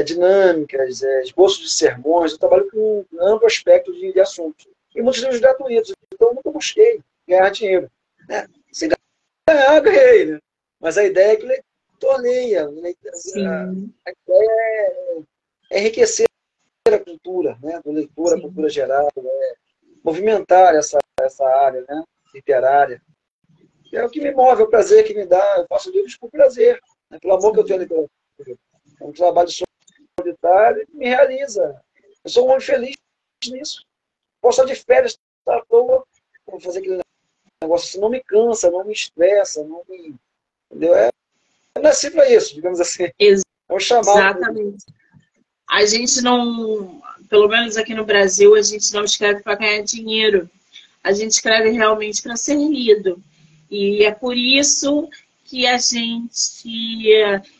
Dinâmicas, esboços de sermões, eu trabalho com um amplo aspecto de assuntos. E muitos livros gratuitos, então eu nunca busquei ganhar dinheiro. Né? Se ganhar, ganhei, né? Mas a ideia é que o leitor leia. A ideia é enriquecer a cultura, né? Do leitor, a cultura geral, movimentar essa área, né? Literária. É o que me move, é o prazer que me dá. Eu faço livros por prazer, né? Pelo amor que eu tenho à literatura. É um trabalho solitário e me realiza. Eu sou um homem feliz nisso. Posso estar de férias, estar à toa, vou fazer aquele negócio assim, não me cansa, não me estressa, não me... Entendeu? Eu nasci para isso, digamos assim. É um chamado. Exatamente. A gente não, pelo menos aqui no Brasil, a gente não escreve para ganhar dinheiro. A gente escreve realmente para ser lido. E é por isso que a gente...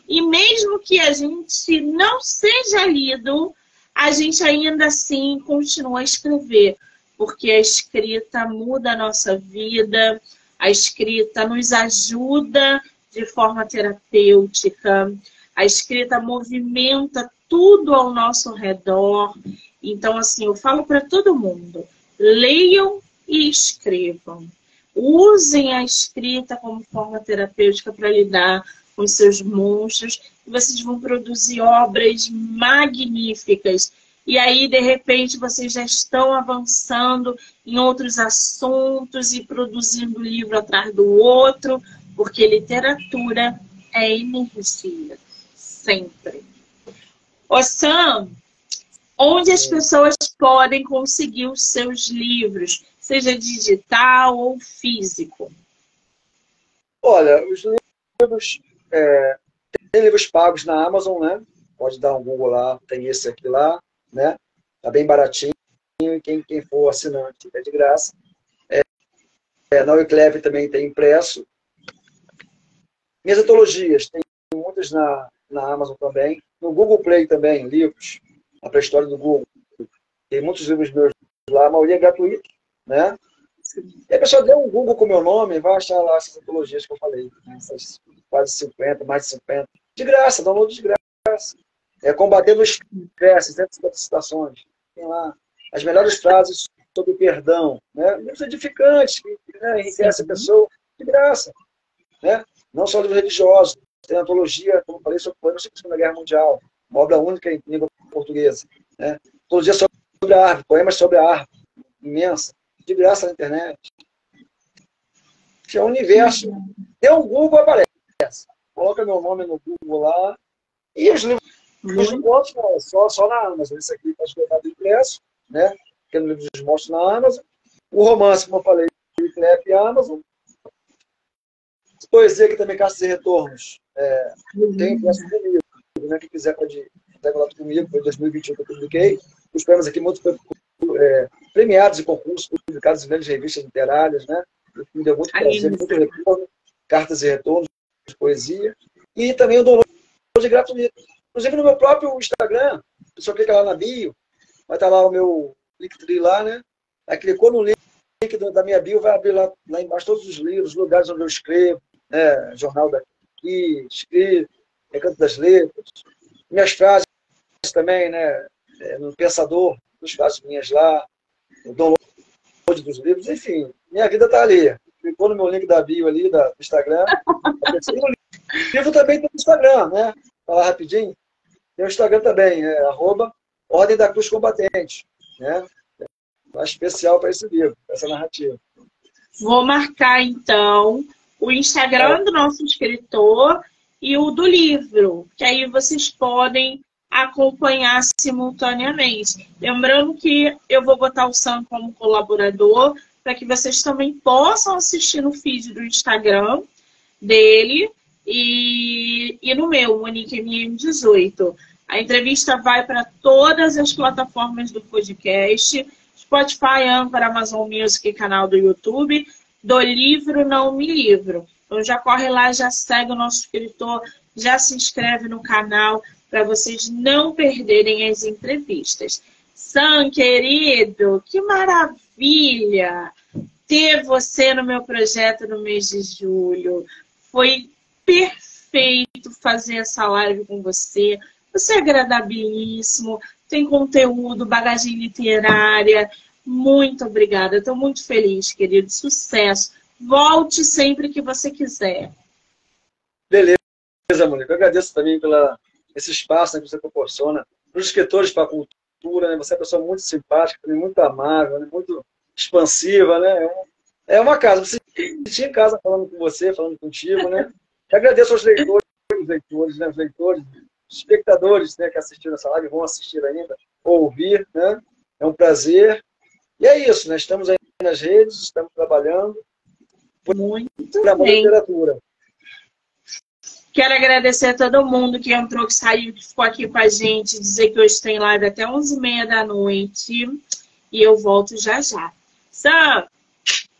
E mesmo que a gente não seja lido, a gente ainda assim continua a escrever. Porque a escrita muda a nossa vida, a escrita nos ajuda de forma terapêutica, a escrita movimenta tudo ao nosso redor. Então, assim, eu falo para todo mundo, leiam e escrevam. Usem a escrita como forma terapêutica para lidar com os seus monstros e vocês vão produzir obras magníficas. E aí, de repente, vocês já estão avançando em outros assuntos e produzindo um livro atrás do outro, porque literatura é energia, sempre. Ô Sam, onde as pessoas podem conseguir os seus livros, seja digital ou físico? Olha, os livros... tem livros pagos na Amazon, né? Pode dar um Google lá, tem esse aqui lá, né? Tá bem baratinho, e quem for assinante é de graça. Na Wicleve também tem impresso. Minhas antologias, tem muitas na Amazon também. No Google Play também, livros, a pré-história do Google. Tem muitos livros meus lá, a maioria é gratuito, né? E a pessoa deu um Google com o meu nome, vai achar lá essas antologias que eu falei, né? Essas quase 50, mais de 50. De graça, download de graça. Combatendo o estresse, 150 citações. Tem lá as melhores frases sobre o perdão, né? Livros edificantes, que enriquece a pessoa de graça, né? Não só livros religiosos. Tem antologia, como eu falei, sobre a Segunda Guerra Mundial. Uma obra única em língua portuguesa. Né? Todo dia sobre a árvore, poemas sobre a árvore, imensa, de graça na internet. É um universo. Deu um Google, aparece. Coloca meu nome no Google lá. E os livros de contos, só na Amazon. Esse aqui está esgotado impresso, né? Porque no livro dos monstros na Amazon. O romance, como eu falei, Felipe Amazon. Poesia, que também Cartas e Retornos. Tem impresso comigo. Né? Quem quiser pode estar contato comigo. Foi em 2021 que eu publiquei. Os poemas aqui, muitos premiados em concursos, publicados em grandes revistas literárias, né? Me deu muito prazer, muito retorno. Cartas e Retornos, de poesia. E também o download gratuito. Inclusive no meu próprio Instagram, a pessoa clica lá na bio, vai estar lá o meu Linktree lá, né? Aí clicou no link da minha bio, vai abrir lá embaixo todos os livros, lugares onde eu escrevo, né? Jornal daqui, escrito, Recanto das Letras, minhas frases também, né? No Pensador, as frases minhas lá, o download dos livros, enfim, minha vida está ali. Clicou no meu link da bio ali, do Instagram. E o livro também tem no Instagram, né? Falar rapidinho. Tem o Instagram também, @Ordem da Cruz Combatente, né? Mais especial para esse livro, para essa narrativa. Vou marcar, então, o Instagram do nosso escritor e o do livro, que aí vocês podem acompanhar simultaneamente. Lembrando que eu vou botar o Sam como colaborador, para que vocês também possam assistir no feed do Instagram dele e no meu, Monique MM18. A entrevista vai para todas as plataformas do podcast, Spotify, Anchor, Amazon Music e canal do YouTube, do Livro Não Me Livro. Então já corre lá, já segue o nosso escritor, já se inscreve no canal para vocês não perderem as entrevistas. Sam, querido, que maravilha ter você no meu projeto no mês de julho. Foi perfeito fazer essa live com você. Você é agradabilíssimo, tem conteúdo, bagagem literária. Muito obrigada. Estou muito feliz, querido. Sucesso. Volte sempre que você quiser. Beleza, Mônica. Eu agradeço também esse espaço, né, que você proporciona para os escritores, para a cultura. Né? Você é uma pessoa muito simpática, também muito amável, né? Muito expansiva. Né? É uma casa. Você tinha em casa falando com você, falando contigo. Né? Eu agradeço aos leitores, né? Os leitores, os espectadores, né, que assistiram essa live, vão assistir ainda, ou ouvir. Né? É um prazer. E é isso, né? Estamos aí nas redes, estamos trabalhando muito por amor à literatura. Quero agradecer a todo mundo que entrou, que saiu, que ficou aqui com a gente, dizer que hoje tem live até 11h30 da noite. E eu volto já já. Sam,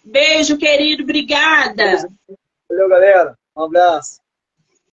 beijo, querido. Obrigada. Valeu, galera. Um abraço.